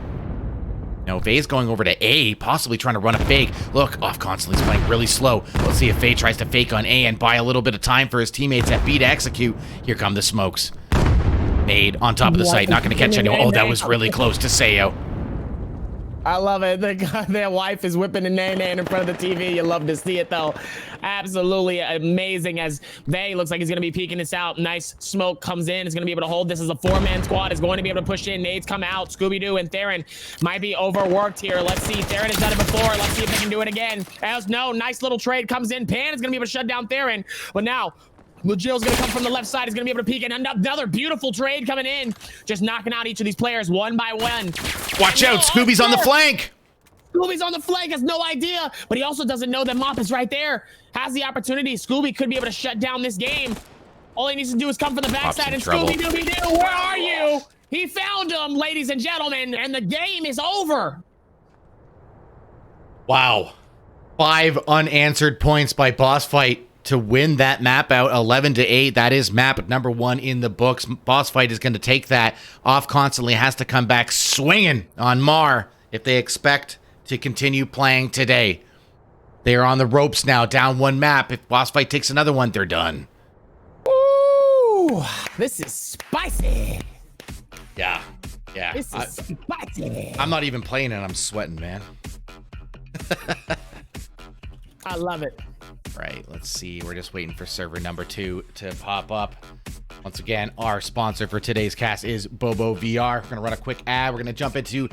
No, Vail's going over to A, possibly trying to run a fake. Look, Off constantly is playing really slow. Let's see if Vail tries to fake on A and buy a little bit of time for his teammates at B to execute. Here come the smokes. Nade on top of the site, not going to catch anyone. Oh, that was really close to Sayo. I love it. Their wife is whipping a nay-nay in front of the TV. You love to see it, though. Absolutely amazing, as Vail looks like he's going to be peeking this out. Nice smoke comes in. Is going to be able to hold. This is a 4-man squad. Is going to be able to push in. Nades come out. Scooby-Doo and Theron might be overworked here. Let's see. Theron has done it before. Let's see if they can do it again. As no, nice little trade comes in. Pan is going to be able to shut down Theron. But now, Legil's going to come from the left side. He's going to be able to peek, and another beautiful trade coming in. Just knocking out each of these players one by one. Watch out. Scooby's on the flank. Scooby's on the flank, has no idea, but he also doesn't know that Mop is right there. Has the opportunity. Scooby could be able to shut down this game. All he needs to do is come from the backside, and Scooby-Dooby-Doo, where are you? He found him, ladies and gentlemen, and the game is over. Wow. 5 unanswered points by Bossfight to win that map out, 11-8. That is map number 1 in the books. Bossfight is going to take that. Off constantly has to come back swinging on Mar if they expect to continue playing today. They are on the ropes now, down 1 map. If Bossfight takes another one, they're done. Ooh, this is spicy. Yeah. This is spicy. I'm not even playing it. I'm sweating, man. I love it. Right, let's see. We're just waiting for server number 2 to pop up. Once again, our sponsor for today's cast is Bobo VR. We're going to run a quick ad. We're going to jump into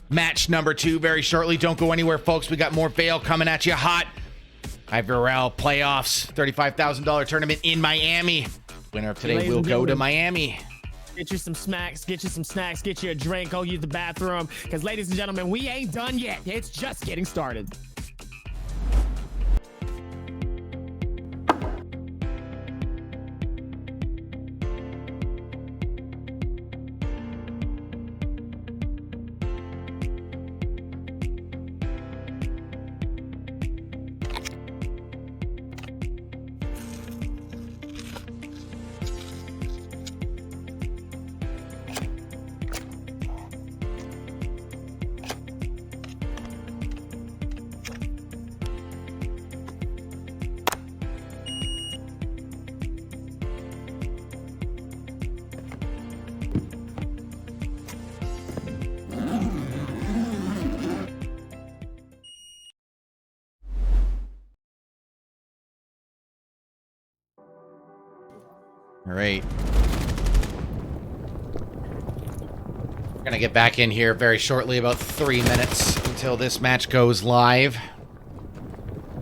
match number 2 very shortly. Don't go anywhere, folks. We got more Vail coming at you hot. IVRL playoffs, $35,000 tournament in Miami. Winner of today will go to Miami. Get you some smacks, get you some snacks, get you a drink, go use the bathroom. Because, ladies and gentlemen, we ain't done yet. It's just getting started. All right. We're going to get back in here very shortly, about 3 minutes until this match goes live.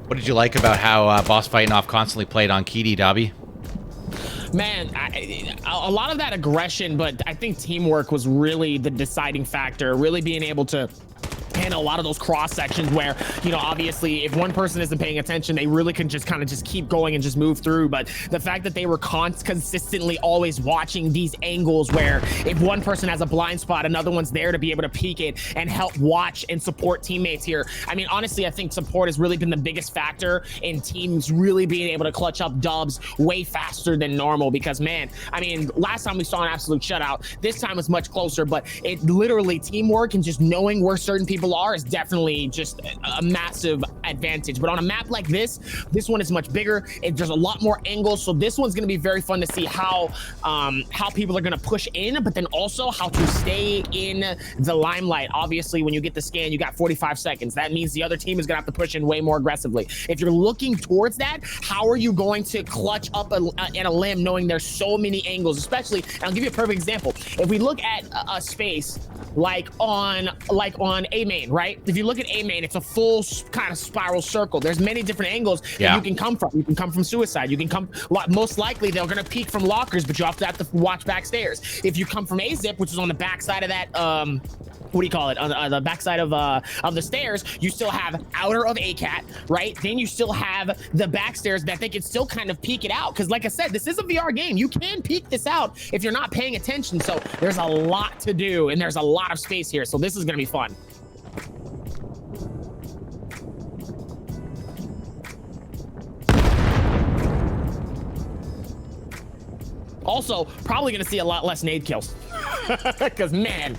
What did you like about how Bossfight and Off constantly played on Kidi, Dobby? Man, a lot of that aggression, but I think teamwork was really the deciding factor, really being able to handle a lot of those cross sections where, you know, obviously if one person isn't paying attention, they really can just kind of just keep going and just move through. But the fact that they were consistently always watching these angles where if one person has a blind spot, another one's there to be able to peek it and help watch and support teammates here. I mean, honestly, I think support has really been the biggest factor in teams really being able to clutch up dubs way faster than normal, because, man, I mean, last time we saw an absolute shutout. This time was much closer, but it literally teamwork and just knowing where certain people DLR is definitely just a massive advantage. But on a map like this one is much bigger. There's a lot more angles. So this one's going to be very fun to see how people are going to push in, but then also how to stay in the limelight. Obviously, when you get the scan, you got 45 seconds. That means the other team is going to have to push in way more aggressively. If you're looking towards that, how are you going to clutch up in a limb knowing there's so many angles? Especially, and I'll give you a perfect example. If we look at a space like on A main, right? If you look at A main, it's a full kind of spiral circle. There's many different angles that you can come from. You can come from suicide. You can come, most likely they're going to peek from lockers, but you have to watch backstairs. If you come from A zip, which is on the backside of that, what do you call it? On the backside of the stairs, you still have outer of A-Cat, right? Then you still have the backstairs that they can still kind of peek it out. Because like I said, this is a VR game. You can peek this out if you're not paying attention. So there's a lot to do and there's a lot of space here. So this is going to be fun. Also, probably going to see a lot less nade kills. Because, man.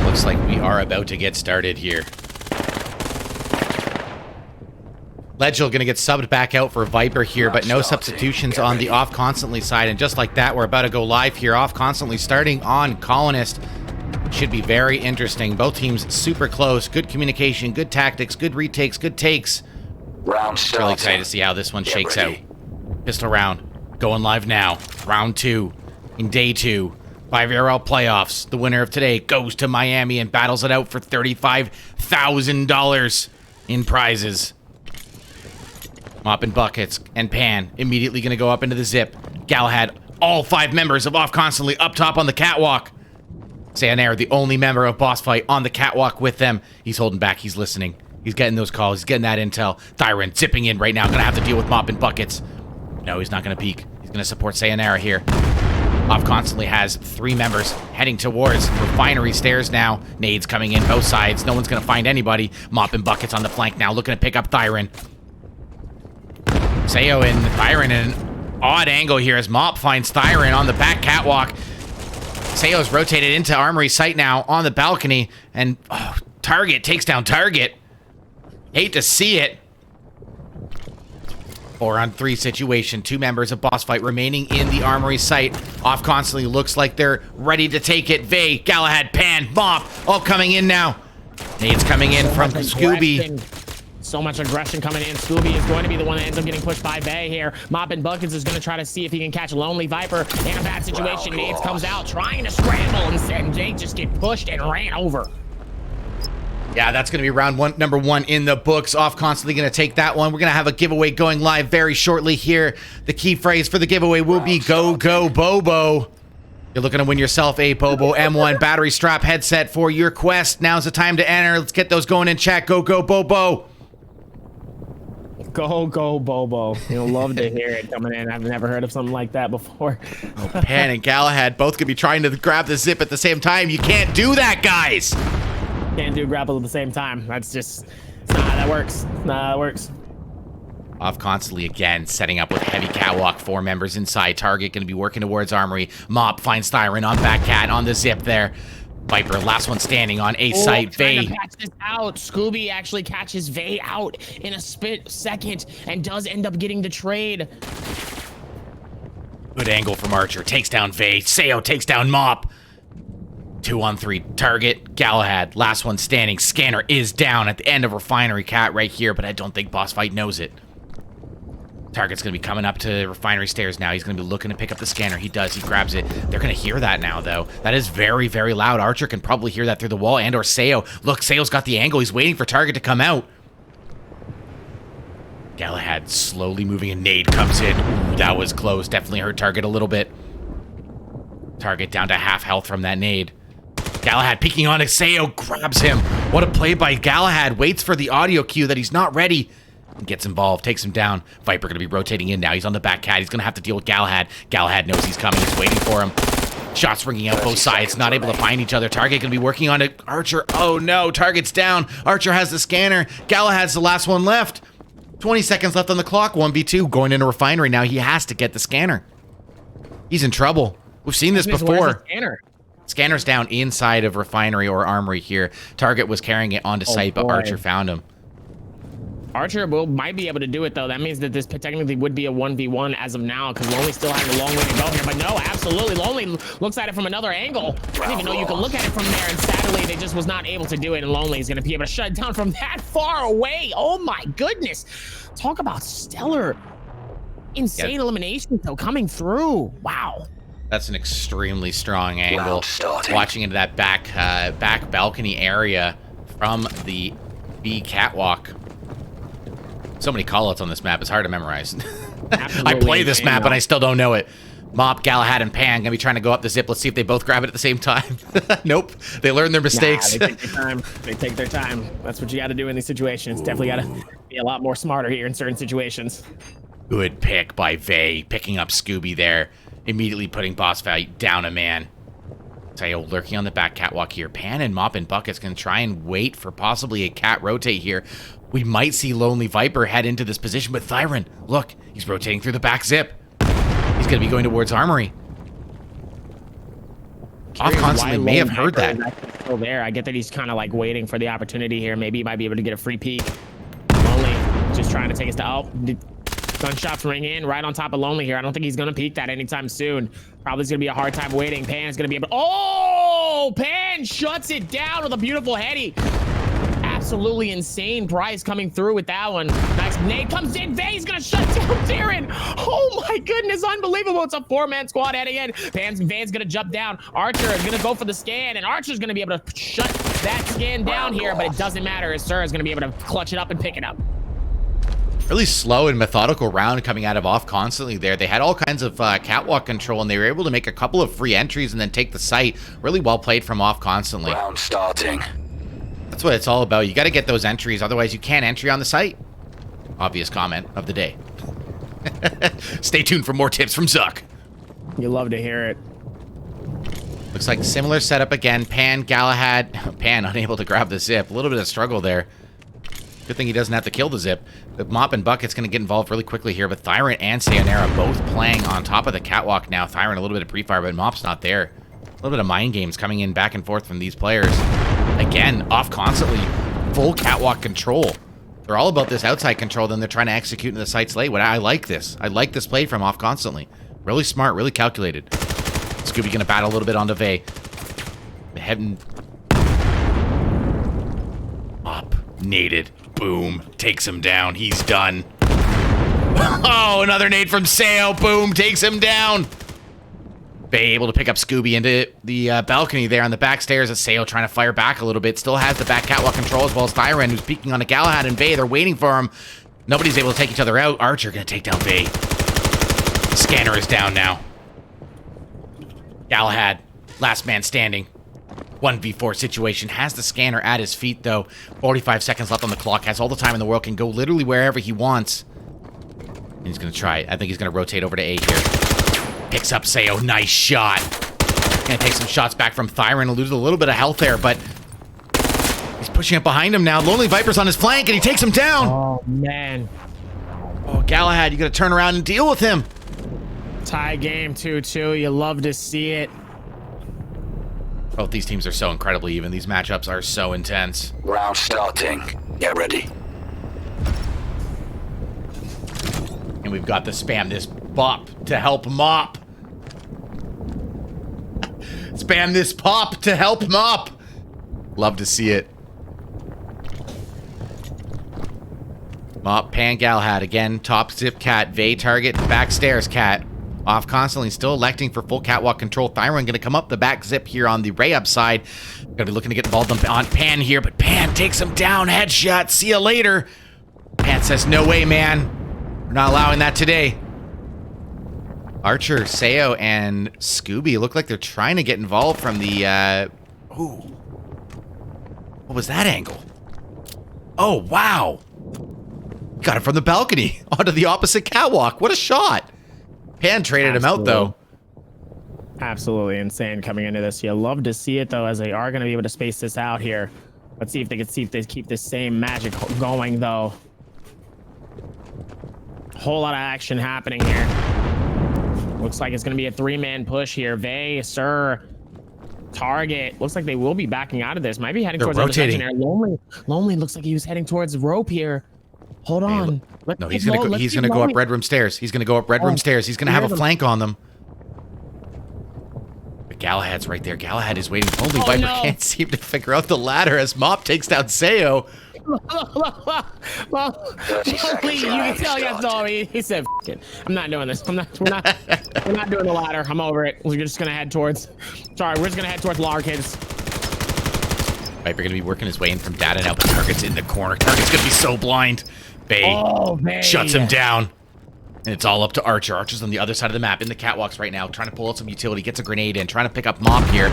Looks like we are about to get started here. Legil gonna get subbed back out for Viper here, but no substitutions on the off constantly side. And just like that, we're about to go live here. Off constantly starting on Colonist. Should be very interesting. Both teams super close. Good communication, good tactics, good retakes, good takes. Round starting. Really excited to see how this one shakes out. Pistol round going live now. Round 2 in day 2. 5 ARL playoffs. The winner of today goes to Miami and battles it out for $35,000 in prizes. Mop and Buckets and Pan immediately going to go up into the zip. Galahad, all 5 members of Off Constantly up top on the catwalk. Sayonara, the only member of Bossfight on the catwalk with them. He's holding back. He's listening. He's getting those calls. He's getting that intel. Thyron zipping in right now. Going to have to deal with Mop and Buckets. No, he's not going to peek. He's going to support Sayonara here. Off Constantly has 3 members heading towards Refinery Stairs now. Nades coming in both sides. No one's going to find anybody. Mop and Buckets on the flank now, looking to pick up Thyron. Sayo and Thyron in an odd angle here as Mop finds Thyron on the back catwalk. Sayo's rotated into Armory site now on the balcony. And Target takes down Target. Hate to see it. 4-on-3 situation. 2 members of Bossfight remaining in the Armory site. Off Constantly looks like they're ready to take it. Vay, Galahad, Pan, Mop, all coming in now. Nades coming in from Scooby. So much aggression coming in. Scooby is going to be the one that ends up getting pushed by Vay here. Mop and Buckets is going to try to see if he can catch Lonely Viper in a bad situation. Nades comes out trying to scramble and Jake just get pushed and ran over. Yeah, that's going to be round 1, number 1 in the books. Off Constantly going to take that one. We're going to have a giveaway going live very shortly here. The key phrase for the giveaway will be Go, Go, Bobo. You're looking to win yourself a Bobo M1 battery strap headset for your quest. Now's the time to enter. Let's get those going in chat. Go, Go, Bobo. Go, Go, Bobo. You'll love to hear it coming in. I've never heard of something like that before. Pan and Galahad both could be trying to grab the zip at the same time. You can't do that, guys. Can't do grapple at the same time. That's just, it's not how that works. It's not how that works. Off Constantly again, setting up with heavy catwalk. 4 members inside. Target going to be working towards Armory. Mop finds Thyron on back cat on the zip there. Viper, last one standing on A site. Vay. Catch this out. Scooby actually catches Vay out in a split second and does end up getting the trade. Good angle from Archer. Takes down Vay. Sayo takes down Mop. 2-on-3. Target, Galahad. Last one standing. Scanner is down at the end of Refinery Cat right here, but I don't think Bossfight knows it. Target's going to be coming up to Refinery Stairs now. He's going to be looking to pick up the scanner. He does. He grabs it. They're going to hear that now, though. That is very, very loud. Archer can probably hear that through the wall, and or Sayo. Look, Sayo's got the angle. He's waiting for Target to come out. Galahad slowly moving. A nade comes in. Ooh, that was close. Definitely hurt Target a little bit. Target down to half health from that nade. Galahad peeking on Sayo, grabs him. What a play by Galahad. Waits for the audio cue that he's not ready. And gets involved, takes him down. Viper going to be rotating in now. He's on the back cat. He's going to have to deal with Galahad. Galahad knows he's coming. He's waiting for him. Shots ringing out both sides. Not able to find each other. Target going to be working on it. Archer. Oh no. Target's down. Archer has the scanner. Galahad's the last one left. 20 seconds left on the clock. 1v2 going into refinery now. He has to get the scanner. He's in trouble. We've seen this before. Scanner's down inside of refinery or armory here. Target was carrying it onto site, but Archer found him. Archer might be able to do it, though. That means that this technically would be a 1v1 as of now, because Lonely still has a long way to go here. But no, absolutely. Lonely looks at it from another angle. I didn't even know you could look at it from there, and sadly, they just was not able to do it, and Lonely is going to be able to shut it down from that far away. Oh, my goodness. Talk about stellar, insane elimination, though, coming through. Wow. That's an extremely strong angle. Watching into that back balcony area from the B catwalk. So many callouts on this map. It's hard to memorize. I play this map and I still don't know it. Mop, Galahad, and Pan gonna be trying to go up the zip. Let's see if they both grab it at the same time. Nope. They learn their mistakes. Nah, they take their time. They take their time. That's what you got to do in these situations. Definitely got to be a lot more smarter here in certain situations. Good pick by Vail, picking up Scooby there. Immediately putting Bossfight down a man. Sayo lurking on the back catwalk here. Pan and Mop and Bucket's gonna try and wait for possibly a cat rotate here. We might see Lonely Viper head into this position, but Thyron, look, he's rotating through the back zip. He's gonna be going towards Armory. Off constantly may have heard that. Still there. I get that he's kind of like waiting for the opportunity here. Maybe he might be able to get a free peek. Lonely just trying to take us to gunshots ring in right on top of Lonely here. I don't think he's gonna peek that anytime soon. Probably is gonna be a hard time waiting. Pan is gonna be able. Oh, Pan shuts it down with a beautiful heady. Absolutely insane price coming through with that one. Nice nade comes in. Vay's gonna shut down Darren. Oh my goodness, unbelievable. It's a 4-man squad heading in. Van's gonna jump down. Archer is gonna go for the scan, and Archer's gonna be able to shut that scan down here, but it doesn't matter as Sir is gonna be able to clutch it up and pick it up. Really slow and methodical round coming out of Off constantly there. They had all kinds of catwalk control, and they were able to make a couple of free entries and then take the site. Really well played from Off constantly. Round starting. That's what it's all about. You got to get those entries, otherwise you can't entry on the site. Obvious comment of the day. Stay tuned for more tips from Zuck. You love to hear it. Looks like similar setup again. Pan, Galahad. Pan unable to grab the zip. A little bit of struggle there. Good thing he doesn't have to kill the zip. The Mop and Bucket's going to get involved really quickly here, but Thyron and Sayonara both playing on top of the catwalk now. Thyron a little bit of pre-fire, but Mop's not there. A little bit of mind games coming in back and forth from these players. Again, Off constantly, full catwalk control. They're all about this outside control, then they're trying to execute in the site's late. I like this. I like this play from Off constantly. Really smart, really calculated. Scooby going to battle a little bit onto Vail. Heading up, naded. Boom, takes him down. He's done. Oh, another nade from Sayo. Boom, takes him down. Bay able to pick up Scooby into the balcony there on the back stairs. As Sayo trying to fire back a little bit. Still has the back catwalk control, as well as Thyron, who's peeking on a Galahad and Bay. They're waiting for him. Nobody's able to take each other out. Archer gonna take down Bay. Scanner is down now. Galahad, last man standing. 1v4 situation. Has the scanner at his feet, though. 45 seconds left on the clock. Has all the time in the world. Can go literally wherever he wants. And he's going to try it. I think he's going to rotate over to A here. Picks up Sayo. Nice shot. Going to take some shots back from Thyron. Lose a little bit of health there, but he's pushing up behind him now. Lonely Viper's on his flank, and he takes him down. Oh, man. Oh, Galahad, you got to turn around and deal with him. Tie game 2-2. You love to see it. Both these teams are so incredibly even. These matchups are so intense. Round starting. Get ready. And we've got to spam this bop to help Mop. Spam this pop to help Mop. Love to see it. Mop, Pan, Galahad again. Top zip cat. Vail target. Back stairs cat. Off constantly, still electing for full catwalk control. Thyron going to come up the back zip here on the Ray up side. Going to be looking to get involved on Pan here, but Pan takes him down. Headshot. See you later. Pan says, no way, man. We're not allowing that today. Archer, Sayo, and Scooby look like they're trying to get involved from the... Ooh. What was that angle? Oh, wow. Got it from the balcony onto the opposite catwalk. What a shot. Pan traded him out, though. Absolutely insane coming into this. You love to see it, though, as they are going to be able to space this out here. Let's see if they keep this same magic going, though. Whole lot of action happening here. Looks like it's going to be a 3-man push here. Vay, Sir, Target. Looks like they will be backing out of this. Might be heading towards rotating. Lonely looks like he was heading towards the rope here. Hold on. No, he's gonna go up red room stairs. He's gonna go up red room stairs. He's gonna have a flank on them. But Galahad's right there. Galahad is waiting. Only Viper can't seem to figure out the ladder as Mop takes down Sayo. Well, please, you can tell you saw me. He said, F it. I'm not doing this. We're not doing the ladder. I'm over it. We're just gonna head towards. Sorry, we're just gonna head towards Larkins. Viper gonna be working his way in from data now, but Target's in the corner. Target's gonna be so blind. Bay shuts him down. And it's all up to Archer. Archer's on the other side of the map in the catwalks right now, trying to pull out some utility, gets a grenade in, trying to pick up Mop here.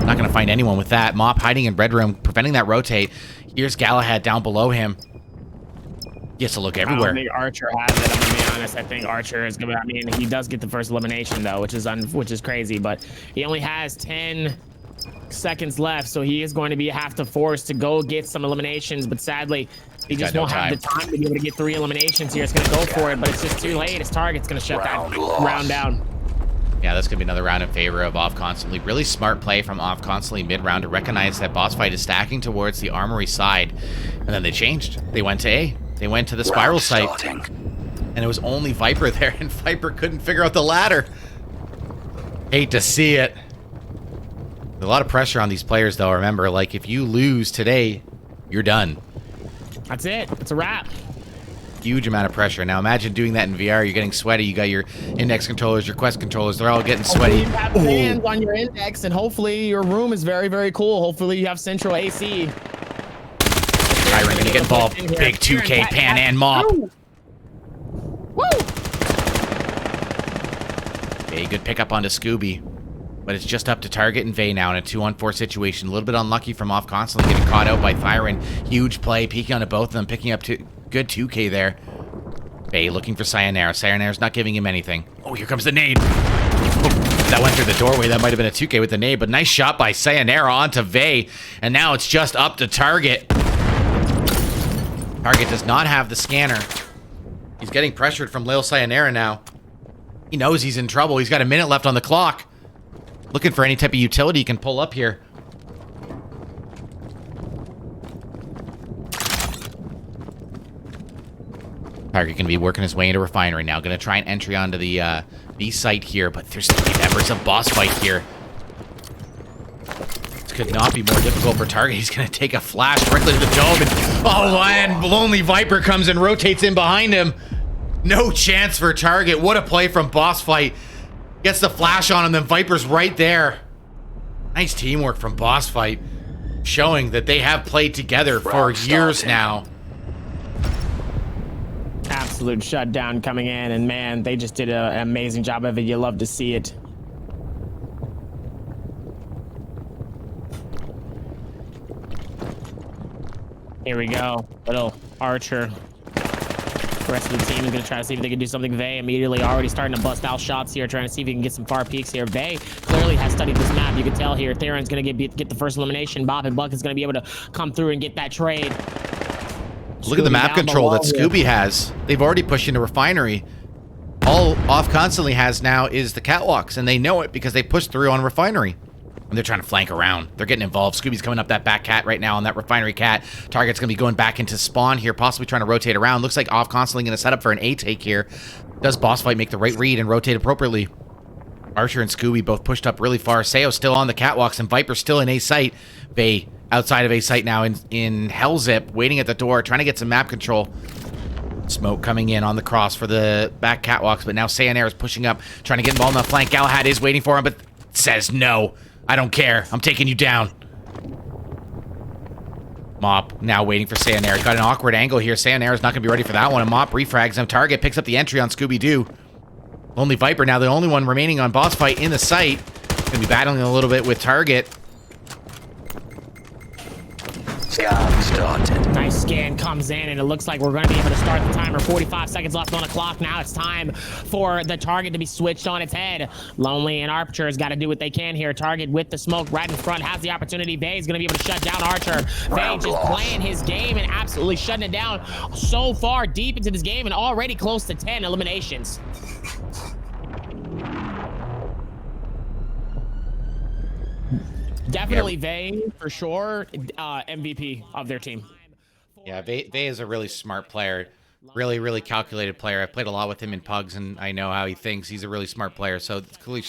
Not going to find anyone with that. Mop hiding in red room, preventing that rotate. Here's Galahad down below him. Gets to look everywhere. I don't think Archer has it. I'm going to be honest. I think Archer is going to, I mean, he does get the first elimination, though, which is crazy, but he only has 10 seconds left, so he is going to have to force to go get some eliminations, but sadly, he just won't have the time to be able to get 3 eliminations here. It's going to go for it, but it's just too late. His target's going to shut that round down. Yeah, that's going to be another round in favor of Off Constantly. Really smart play from Off Constantly mid-round to recognize that Bossfight is stacking towards the armory side. And then they changed. They went to A. They went to the spiral site. And it was only Viper there, and Viper couldn't figure out the ladder. Hate to see it. There's a lot of pressure on these players, though. Remember, like, if you lose today, you're done. That's it. It's a wrap. Huge amount of pressure. Now imagine doing that in VR. You're getting sweaty. You got your index controllers, your Quest controllers. They're all getting sweaty. You have fans on your index, and hopefully your room is very, very cool. Hopefully you have central AC. Tyron gonna get involved. Big 2K Pan and Mop. Woo! Okay, good pickup onto Scooby. But it's just up to Target and Vay now in a 2-on-4 situation. A little bit unlucky from Off Constantly getting caught out by Thyron. Huge play, peeking onto both of them, picking up good 2K there. Vay looking for Sayonara. Sayonara's not giving him anything. Oh, here comes the nade. Oh, that went through the doorway. That might have been a 2K with the nade, but nice shot by Sayonara onto Vay. And now it's just up to Target. Target does not have the scanner. He's getting pressured from Lil Sayonara now. He knows he's in trouble. He's got a minute left on the clock. Looking for any type of utility he can pull up here. Target going to be working his way into Refinery now. Going to try an entry onto the B site here, but there's 3 members of Bossfight here. This could not be more difficult for Target. He's going to take a flash directly to the dome. And Lonely Viper comes and rotates in behind him. No chance for Target. What a play from Bossfight. Gets the flash on him, then Viper's right there. Nice teamwork from Bossfight, showing that they have played together for years now. Absolute shutdown coming in, and man, they just did an amazing job of it. You love to see it. Here we go. Little Archer. The rest of the team is going to try to see if they can do something. Vay immediately already starting to bust out shots here, trying to see if he can get some far peaks here. Vay clearly has studied this map. You can tell here. Theron's going to get the first elimination. Bob and Buck is going to be able to come through and get that trade. Look at the map control that Scooby has. They've already pushed into Refinery. All Off Constantly has now is the catwalks, and they know it because they pushed through on Refinery. And they're trying to flank around. They're getting involved. Scooby's coming up that back cat right now on that Refinery cat. Target's going to be going back into spawn here, possibly trying to rotate around. Looks like Off Constantly going to set up for an A take here. Does Bossfight make the right read and rotate appropriately? Archer and Scooby both pushed up really far. Sayo's still on the catwalks, and Viper's still in A site. Vay outside of A site now in Hell Zip, waiting at the door, trying to get some map control. Smoke coming in on the cross for the back catwalks, but now Sayonara's pushing up, trying to get involved in the flank. Galahad is waiting for him, but says no. I don't care. I'm taking you down. Mop now waiting for Sayonara. Got an awkward angle here. Sayonara's not going to be ready for that one. And Mop refrags him. Target picks up the entry on Scooby-Doo. Only Viper now, the only one remaining on Bossfight in the site. Going to be battling a little bit with Target. started. Nice scan comes in, and it looks like we're going to be able to start the timer. 45 seconds left on the clock. Now it's time for the target to be switched on its head. Lonely and Archer has got to do what they can here. Target with the smoke right in front has the opportunity. Vail is going to be able to shut down Archer. Vail just playing his game and absolutely shutting it down so far deep into this game and already close to 10 eliminations. Definitely Vail for sure, MVP of their team. Yeah, Vail is a really smart player, really calculated player. I've played a lot with him in pugs, and I know how he thinks. He's a really smart player, so it's clearly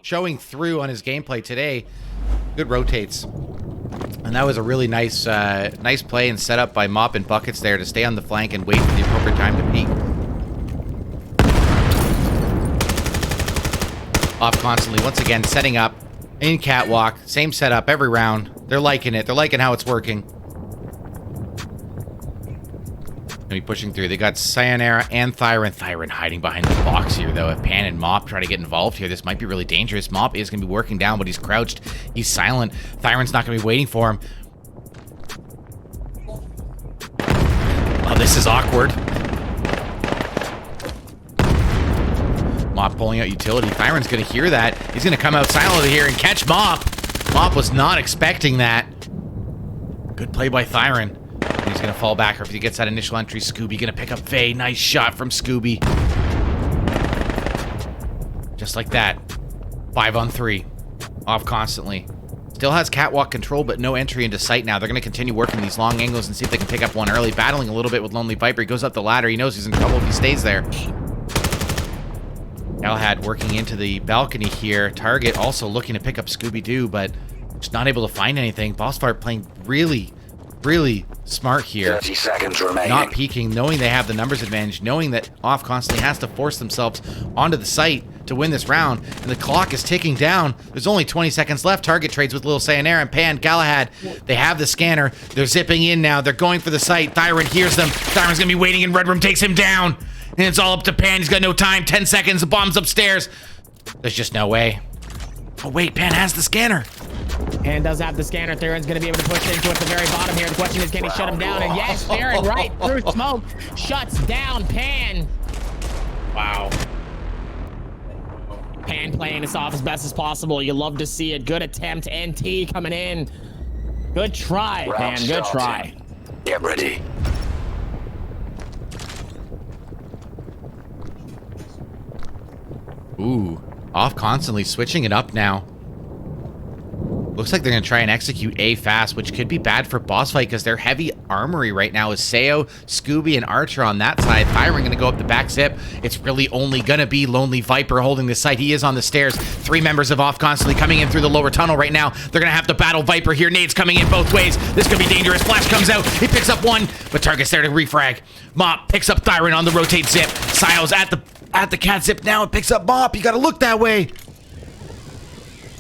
showing through on his gameplay today. Good rotates, and that was a really nice play and setup by Mop and Buckets there to stay on the flank and wait for the appropriate time to peek. Off constantly, once again, setting up in catwalk, same setup every round. They're liking it. They're liking how it's working. Gonna be pushing through. They got Sayonara and Thyron. Thyron hiding behind the box here, though. If Pan and Mop try to get involved here, this might be really dangerous. Mop is gonna be working down, but he's crouched. He's silent. Thyron's not gonna be waiting for him. Oh, this is awkward. Mop pulling out utility. Thyron's going to hear that. He's going to come out silently here and catch Mop. Mop was not expecting that. Good play by Thyron. And he's going to fall back after he gets that initial entry. Scooby going to pick up Vail. Nice shot from Scooby. Just like that. 5 on 3. Off constantly. Still has catwalk control, but no entry into sight now. They're going to continue working these long angles and see if they can pick up one early. Battling a little bit with Lonely Viper. He goes up the ladder. He knows he's in trouble if he stays there. Galahad working into the balcony here. Target also looking to pick up Scooby-Doo, but just not able to find anything. Bossfight playing really smart here. 30 seconds remaining. Not peeking, knowing they have the numbers advantage, knowing that Off constantly has to force themselves onto the site to win this round, and the clock is ticking down. There's only 20 seconds left. Target trades with Little Sayonara and Pan. Galahad, they have the scanner. They're zipping in now. They're going for the site. Thyron hears them. Thyron's going to be waiting in Red Room, takes him down. And it's all up to Pan. He's got no time. 10 seconds. The bomb's upstairs. There's just no way. Oh, wait. Pan has the scanner. Pan does have the scanner. Theron's going to be able to push into at the very bottom here. The question is, can he shut him down? And yes, Theron right through smoke shuts down Pan. Wow. Pan playing this off as best as possible. You love to see it. Good attempt. NT coming in. Good try, Pan. Good try. Get ready. Ooh, Off constantly switching it up now. Looks like they're going to try and execute A fast, which could be bad for Bossfight because their heavy armory right now is Sayo, Scooby, and Archer on that side. Thyron going to go up the back zip. It's really only going to be Lonely Viper holding the site. He is on the stairs. 3 members of Off constantly coming in through the lower tunnel right now. They're going to have to battle Viper here. Nades coming in both ways. This could be dangerous. Flash comes out. He picks up one, but Target's there to refrag. Mop picks up Thyron on the rotate zip. Sayo's at the cat zip now and picks up Mop. You got to look that way.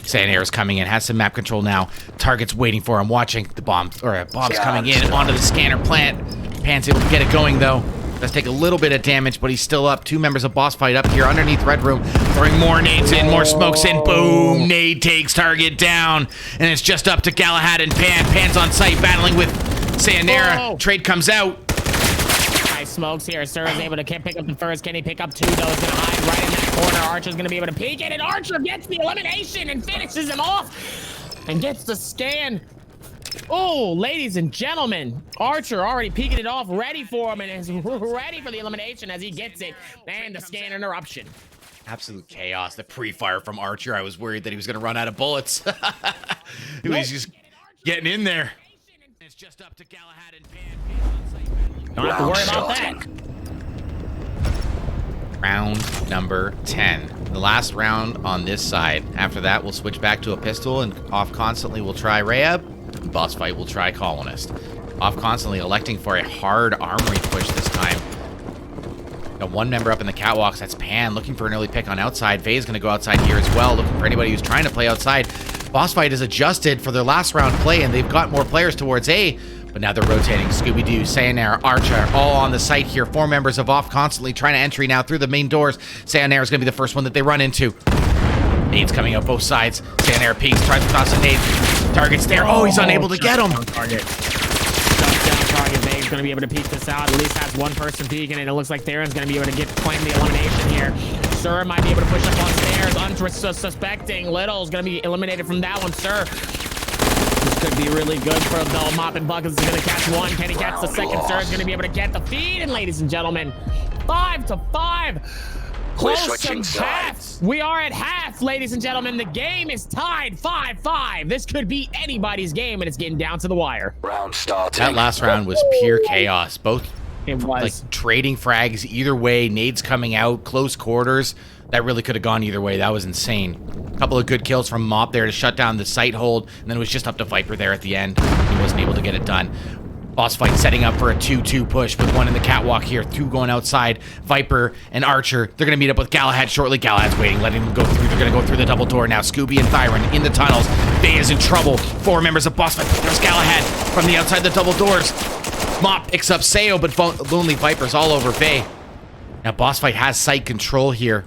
Sayonara's coming in, has some map control now. Target's waiting for him, watching the bombs coming in onto the scanner plant. Pan's able to get it going though. Does take a little bit of damage, but he's still up. 2 members of Bossfight up here underneath Red Room, throwing more nades in, more smokes in. Boom! Nade takes Target down, and it's just up to Galahad and Pan. Pan's on site battling with Sayonara. Trade comes out. Smokes here. Sir is able to pick up the first. Can he pick up 2 though? He's gonna hide right in that corner. Archer's gonna be able to peek it, and Archer gets the elimination and finishes him off and gets the scan. Oh, ladies and gentlemen, Archer already peeking it off, ready for him, and is ready for the elimination as he gets it. And the scan interruption. Absolute chaos. The pre-fire from Archer. I was worried that he was gonna run out of bullets. He was just getting in there. It's just up to Galahad and Pan. Don't have to worry about that. Round number 10. The last round on this side. After that, we'll switch back to a pistol, and Off constantly will try Rayab. Bossfight will try Colonist. Off constantly electing for a hard armory push this time. Got 1 member up in the catwalks. That's Pan looking for an early pick on outside. Vail's going to go outside here as well, looking for anybody who's trying to play outside. Bossfight is adjusted for their last round play, and they've got more players towards A. But now they're rotating. Scooby-Doo, Sayonara, Archer, all on the site here. 4 members of Off constantly trying to entry now through the main doors. Sayonara's going to be the first one that they run into. Nades coming out both sides. Sayonara peeks, tries to toss a nade. Target's there. Oh, he's unable to get him. Target. going to be able to peek this out. At least has one person peeking, and it looks like Theron's going to be able to claim the elimination here. Sir might be able to push up on stairs. Unsuspecting. Little's going to be eliminated from that one. Sir, this could be really good for the Mop and Buckets. Is going to catch one. Can he catch the second? Sir is going to be able to get the feed. And ladies and gentlemen, 5-5. Close to half. We are at half, ladies and gentlemen. The game is tied 5-5. This could be anybody's game, and it's getting down to the wire. Round starting. That last round was pure chaos. Both It was. like trading frags either way, nades coming out, close quarters. That really could have gone either way. That was insane. A couple of good kills from Mop there to shut down the sight hold, and then it was just up to Viper there at the end. He wasn't able to get it done. Bossfight setting up for a 2-2 push with one in the catwalk here, 2 going outside. Viper and Archer, they're going to meet up with Galahad shortly. Galahad's waiting, letting them go through. They're going to go through the double door now. Scooby and Thyron in the tunnels. Vail is in trouble. 4 members of Bossfight. There's Galahad from the outside the double doors. Mop picks up Sayo, but Lonely Viper's all over Vail. Now Bossfight has sight control here,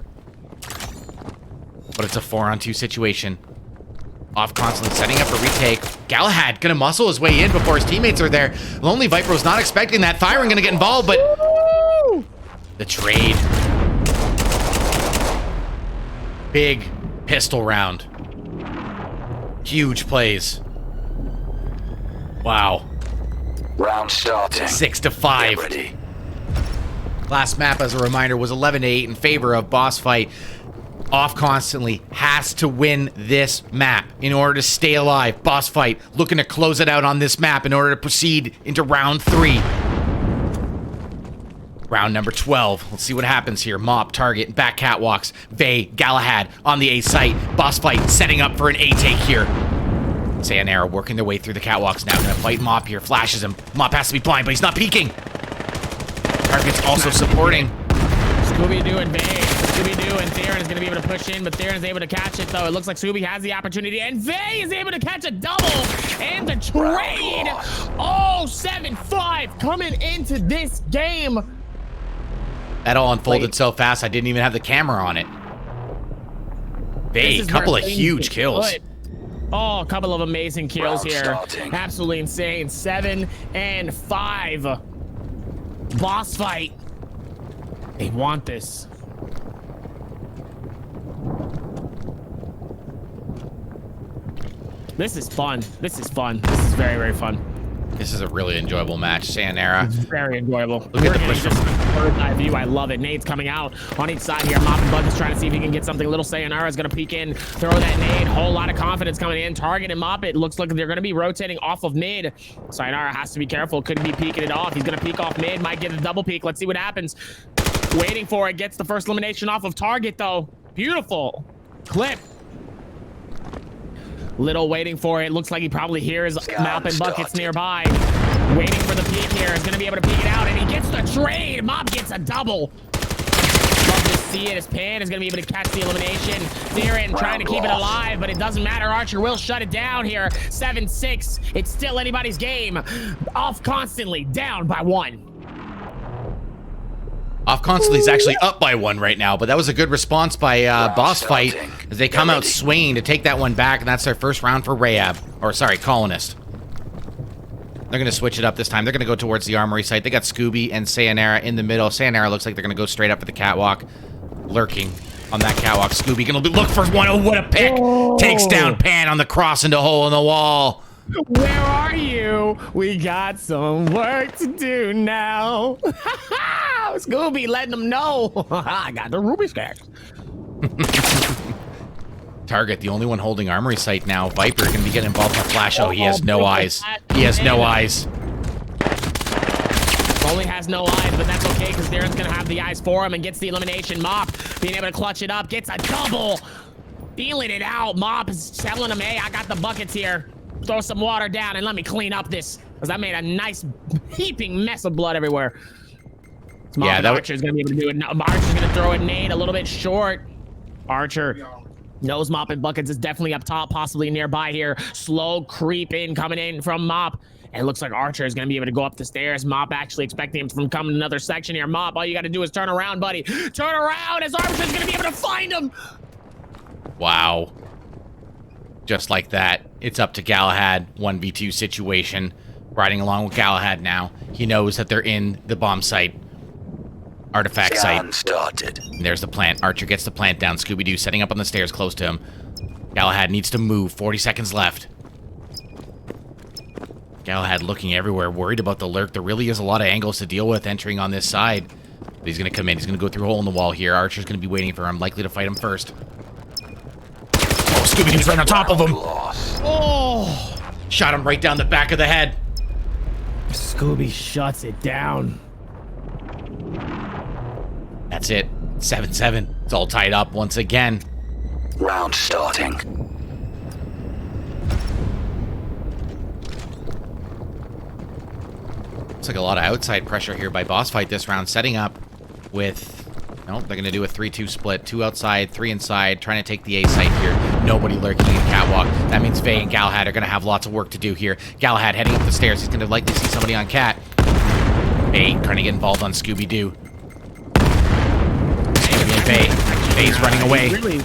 but it's a 4-on-2 situation. Off constantly setting up a retake. Galahad gonna muscle his way in before his teammates are there. Lonely Viper was not expecting that. Thyron gonna get involved, but the trade. Big pistol round. Huge plays. Wow. Round starting. 6-5. Get ready. Last map, as a reminder, was 11-8 in favor of Bossfight. Off constantly has to win this map in order to stay alive. Bossfight looking to close it out on this map in order to proceed into round 3. Round number 12. Let's see what happens here. Mop, target, back catwalks. Vail, Galahad on the A site. Bossfight setting up for an A take here. Sayonara working their way through the catwalks now. Gonna fight Mop here. Flashes him. Mop has to be blind, but he's not peeking. Target's also supporting. Scooby-Doo and Vail. Scooby-Doo and Theron is going to be able to push in, but Theron's able to catch it, though. It looks like Scooby has the opportunity, and Vail is able to catch a double. And the trade. Oh, 7-5 coming into this game. That all unfolded so fast, I didn't even have the camera on it. Vail, a couple of huge kills. Oh, a couple of amazing kills Round here. starting. Absolutely insane. 7-5. Bossfight. They want this. This is fun. This is fun. This is very, very fun. This is a really enjoyable match. Sayonara. Very enjoyable. Look at the push just bird's eye view. I love it. Nade's coming out on each side here. Mop and Bug is trying to see if he can get something. Little Sayonara is going to peek in, throw that nade. Whole lot of confidence coming in. Target and Mop. It looks like they're going to be rotating off of mid. Sayonara has to be careful. Could be peeking it off. He's going to peek off mid. Might get a double peek. Let's see what happens. Waiting for it. Gets the first elimination off of target, though. Beautiful clip. Little waiting for it. Looks like he probably hears Mop and Buckets nearby. Waiting for the peek here. Is going to be able to peek it out, and he gets the trade. Mop gets a double. Love to see it. His pan is going to be able to catch the elimination. Theron trying to keep it alive, but it doesn't matter. Archer will shut it down here. 7-6. It's still anybody's game. Off constantly. Down by 1. Off constantly is actually up by 1 right now, but that was a good response by Bossfight as they come out swinging to take that one back, and that's their first round for Rayab. Or, sorry, Colonist. They're going to switch it up this time. They're going to go towards the armory site. They got Scooby and Sayonara in the middle. Sayonara looks like they're going to go straight up for the catwalk. Lurking on that catwalk. Scooby going to look for one. Oh, what a pick. Oh. Takes down Pan on the cross into hole in the wall. Where are you? We got some work to do now. Scooby letting them know. I got the ruby stacks. Target, the only one holding armory site now. Viper going to be getting involved in the flash. Oh, he has no eyes. He has no eyes. Only has no eyes, but that's okay because Darren's going to have the eyes for him and gets the elimination. Mop being able to clutch it up. Gets a double. Feeling it out. Mop is telling him, hey, I got the buckets here. Throw some water down and let me clean up this. Because I made a nice heaping mess of blood everywhere. Yeah, that Archer's going to be able to do it. No, Archer's going to throw a nade a little bit short. Archer knows Mop and Buckets is definitely up top, possibly nearby here. Slow creep in, coming in from Mop. And it looks like Archer is going to be able to go up the stairs. Mop actually expecting him from coming another section here. Mop, all you got to do is turn around, buddy. Turn around as Archer's going to be able to find him. Wow. Just like that, it's up to Galahad. 1v2 situation. Riding along with Galahad now. He knows that they're in the bomb site. Artifact site. Started. And there's the plant. Archer gets the plant down. Scooby-Doo setting up on the stairs close to him. Galahad needs to move. 40 seconds left. Galahad looking everywhere, worried about the lurk. There really is a lot of angles to deal with entering on this side. But he's going to come in. He's going to go through a hole in the wall here. Archer's going to be waiting for him, likely to fight him first. Oh, Scooby-Doo's right on top of him. Oh! Shot him right down the back of the head. Scooby shuts it down. That's it. 7-7. It's all tied up once again. Round starting. Looks like a lot of outside pressure here by Bossfight this round, setting up with... Nope, they're going to do a 3-2 split. 2 outside, 3 inside, trying to take the A site here. Nobody lurking in Catwalk. That means Vail and Galahad are going to have lots of work to do here. Galahad heading up the stairs. He's going to likely see somebody on Cat. Vail trying to get involved on Scooby-Doo. Vay's running away.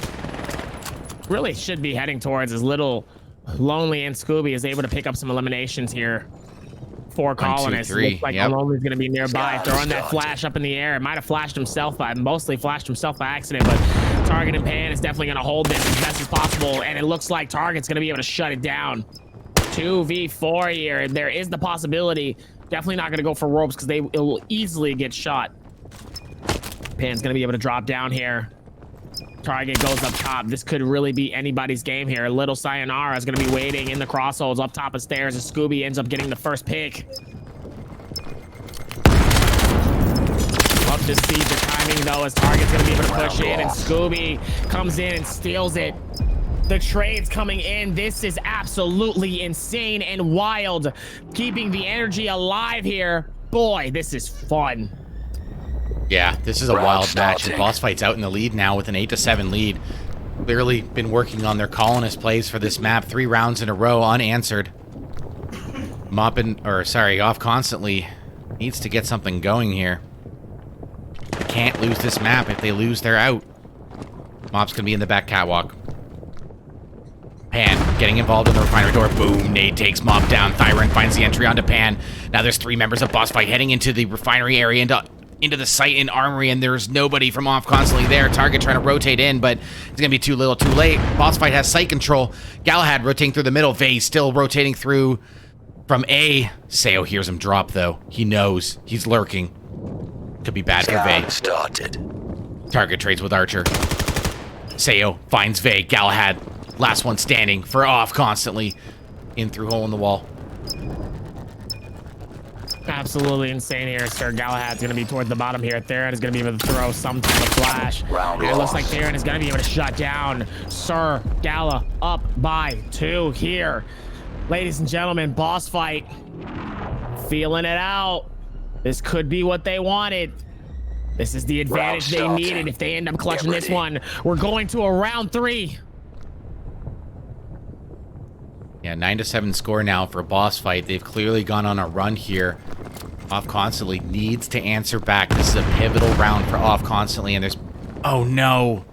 Really should be heading towards as little Lonely and Scooby is able to pick up some eliminations here. 4 colonists. Looks like Lonely's going to be nearby. Throwing that flash up in the air. It might have flashed himself, but mostly flashed himself by accident. But Target and Pan is definitely going to hold this as best as possible. And it looks like Target's going to be able to shut it down. 2v4 here. There is the possibility. Definitely not going to go for ropes because they will easily get shot. Pan's going to be able to drop down here. Target goes up top. This could really be anybody's game here. Little Sayonara is going to be waiting in the crossholes up top of stairs as Scooby ends up getting the first pick. Love to see the timing, though, as Target's going to be able to push in, and Scooby comes in and steals it. The trades coming in. This is absolutely insane and wild. Keeping the energy alive here. Boy, this is fun. Yeah, this is a wild match. And Bossfight's out in the lead now with an 8-7 lead. Clearly been working on their colonist plays for this map. 3 rounds in a row unanswered. Off constantly needs to get something going here. They can't lose this map. If they lose, they're out. Mop's gonna be in the back catwalk. Pan getting involved in the refinery door. Boom, nade takes Mop down. Thyron finds the entry onto Pan. Now there's 3 members of Bossfight heading into the refinery area into the site in Armory, and there's nobody from off constantly there. Target trying to rotate in, but it's gonna be too little too late. Bossfight has site control. Galahad rotating through the middle. Vay still rotating through from A. Sayo hears him drop, though. He knows he's lurking. Could be bad for Vay. Target trades with Archer. Sayo finds Vay. Galahad, last one standing for off constantly. In through hole in the wall. Absolutely insane here. Sir Galahad's going to be toward the bottom here. Theron is going to be able to throw some type of flash. And it looks like Theron is going to be able to shut down Sir Gala up by 2 here. Ladies and gentlemen, Bossfight feeling it out. This could be what they wanted. This is the advantage they needed if they end up clutching this one. We're going to a round 3. Yeah, 9-7 score now for Bossfight. They've clearly gone on a run here. Off constantly needs to answer back. This is a pivotal round for off constantly, and there's... Oh no!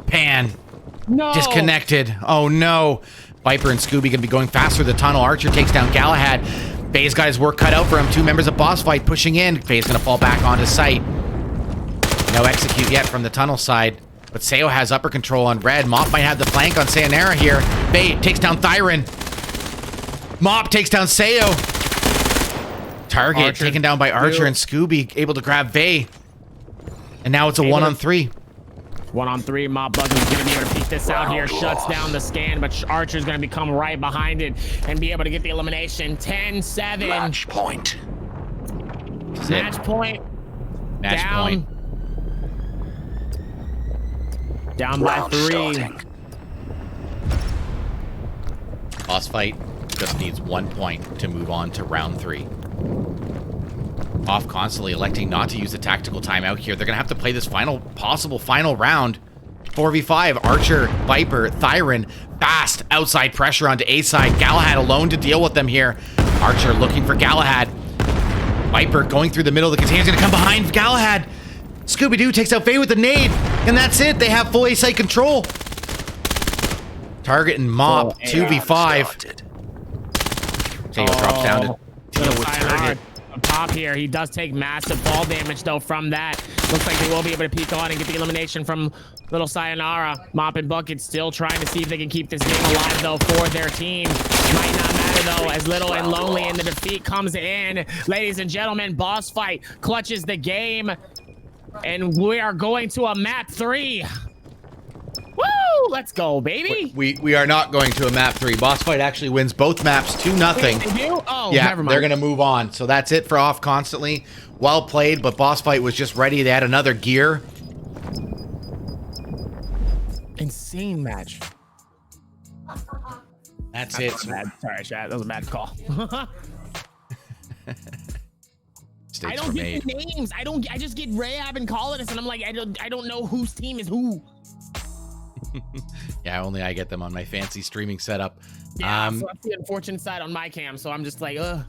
Pan! No! Disconnected. Oh no! Viper and Scooby gonna be going faster the tunnel. Archer takes down Galahad. Vay's got his work cut out for him. 2 members of Bossfight pushing in. Vay's gonna fall back onto site. No execute yet from the tunnel side. But Sayo has upper control on Red. Mop might have the flank on Sayonara here. Vay takes down Thyron. Mop takes down Sayo. Target Archer taken down by Archer and Scooby, able to grab Vay. And now it's a 1-on-3. 1-on-3. Mop Bug is going to be able to peek this out here. Shuts down the scan, but Archer's going to come right behind it and be able to get the elimination. 10-7. Match point. Match point. Match down. point. Down by 3. Bossfight just needs 1 point to move on to round 3. Off constantly electing not to use the tactical timeout here. They're going to have to play this possible final round. 4v5. Archer, Viper, Thyron. Fast outside pressure onto A side. Galahad alone to deal with them here. Archer looking for Galahad. Viper going through the middle of the container. He's going to come behind Galahad. Scooby-Doo takes out Vay with the nade, and that's it. They have full A-site control. Target and Mop, 2v5. Sayo drops down to Little with sayonara target. up top here. He does take massive fall damage though from that. Looks like they will be able to peek on and get the elimination from Little Sayonara. Mop and Bucket still trying to see if they can keep this game alive though for their team. Might not matter though, as Little and Lonely in the defeat comes in. Ladies and gentlemen, Boss Fight clutches the game, and we are going to a map 3. Woo! Let's go, baby. We are not going to a map 3. Boss Fight actually wins both maps 2-0. Wait, they do? Oh, Yeah, never mind. they're gonna move on. So that's it for Off Constantly. Well played, but Boss Fight was just ready to add another gear. Insane match. That's it. Bad. Sorry, chat. That was a bad call. Mistakes I were don't made. get the names. I just get Rayab and Colonus, and I'm like, I don't know whose team is who. Yeah, only I get them on my fancy streaming setup. Yeah, so that's the unfortunate side on my cam. So I'm just like, ugh.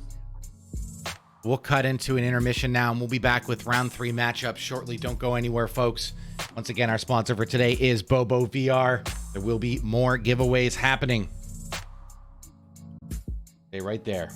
We'll cut into an intermission now, and we'll be back with round 3 matchups shortly. Don't go anywhere, folks. Once again, our sponsor for today is Bobo VR. There will be more giveaways happening. Stay right there.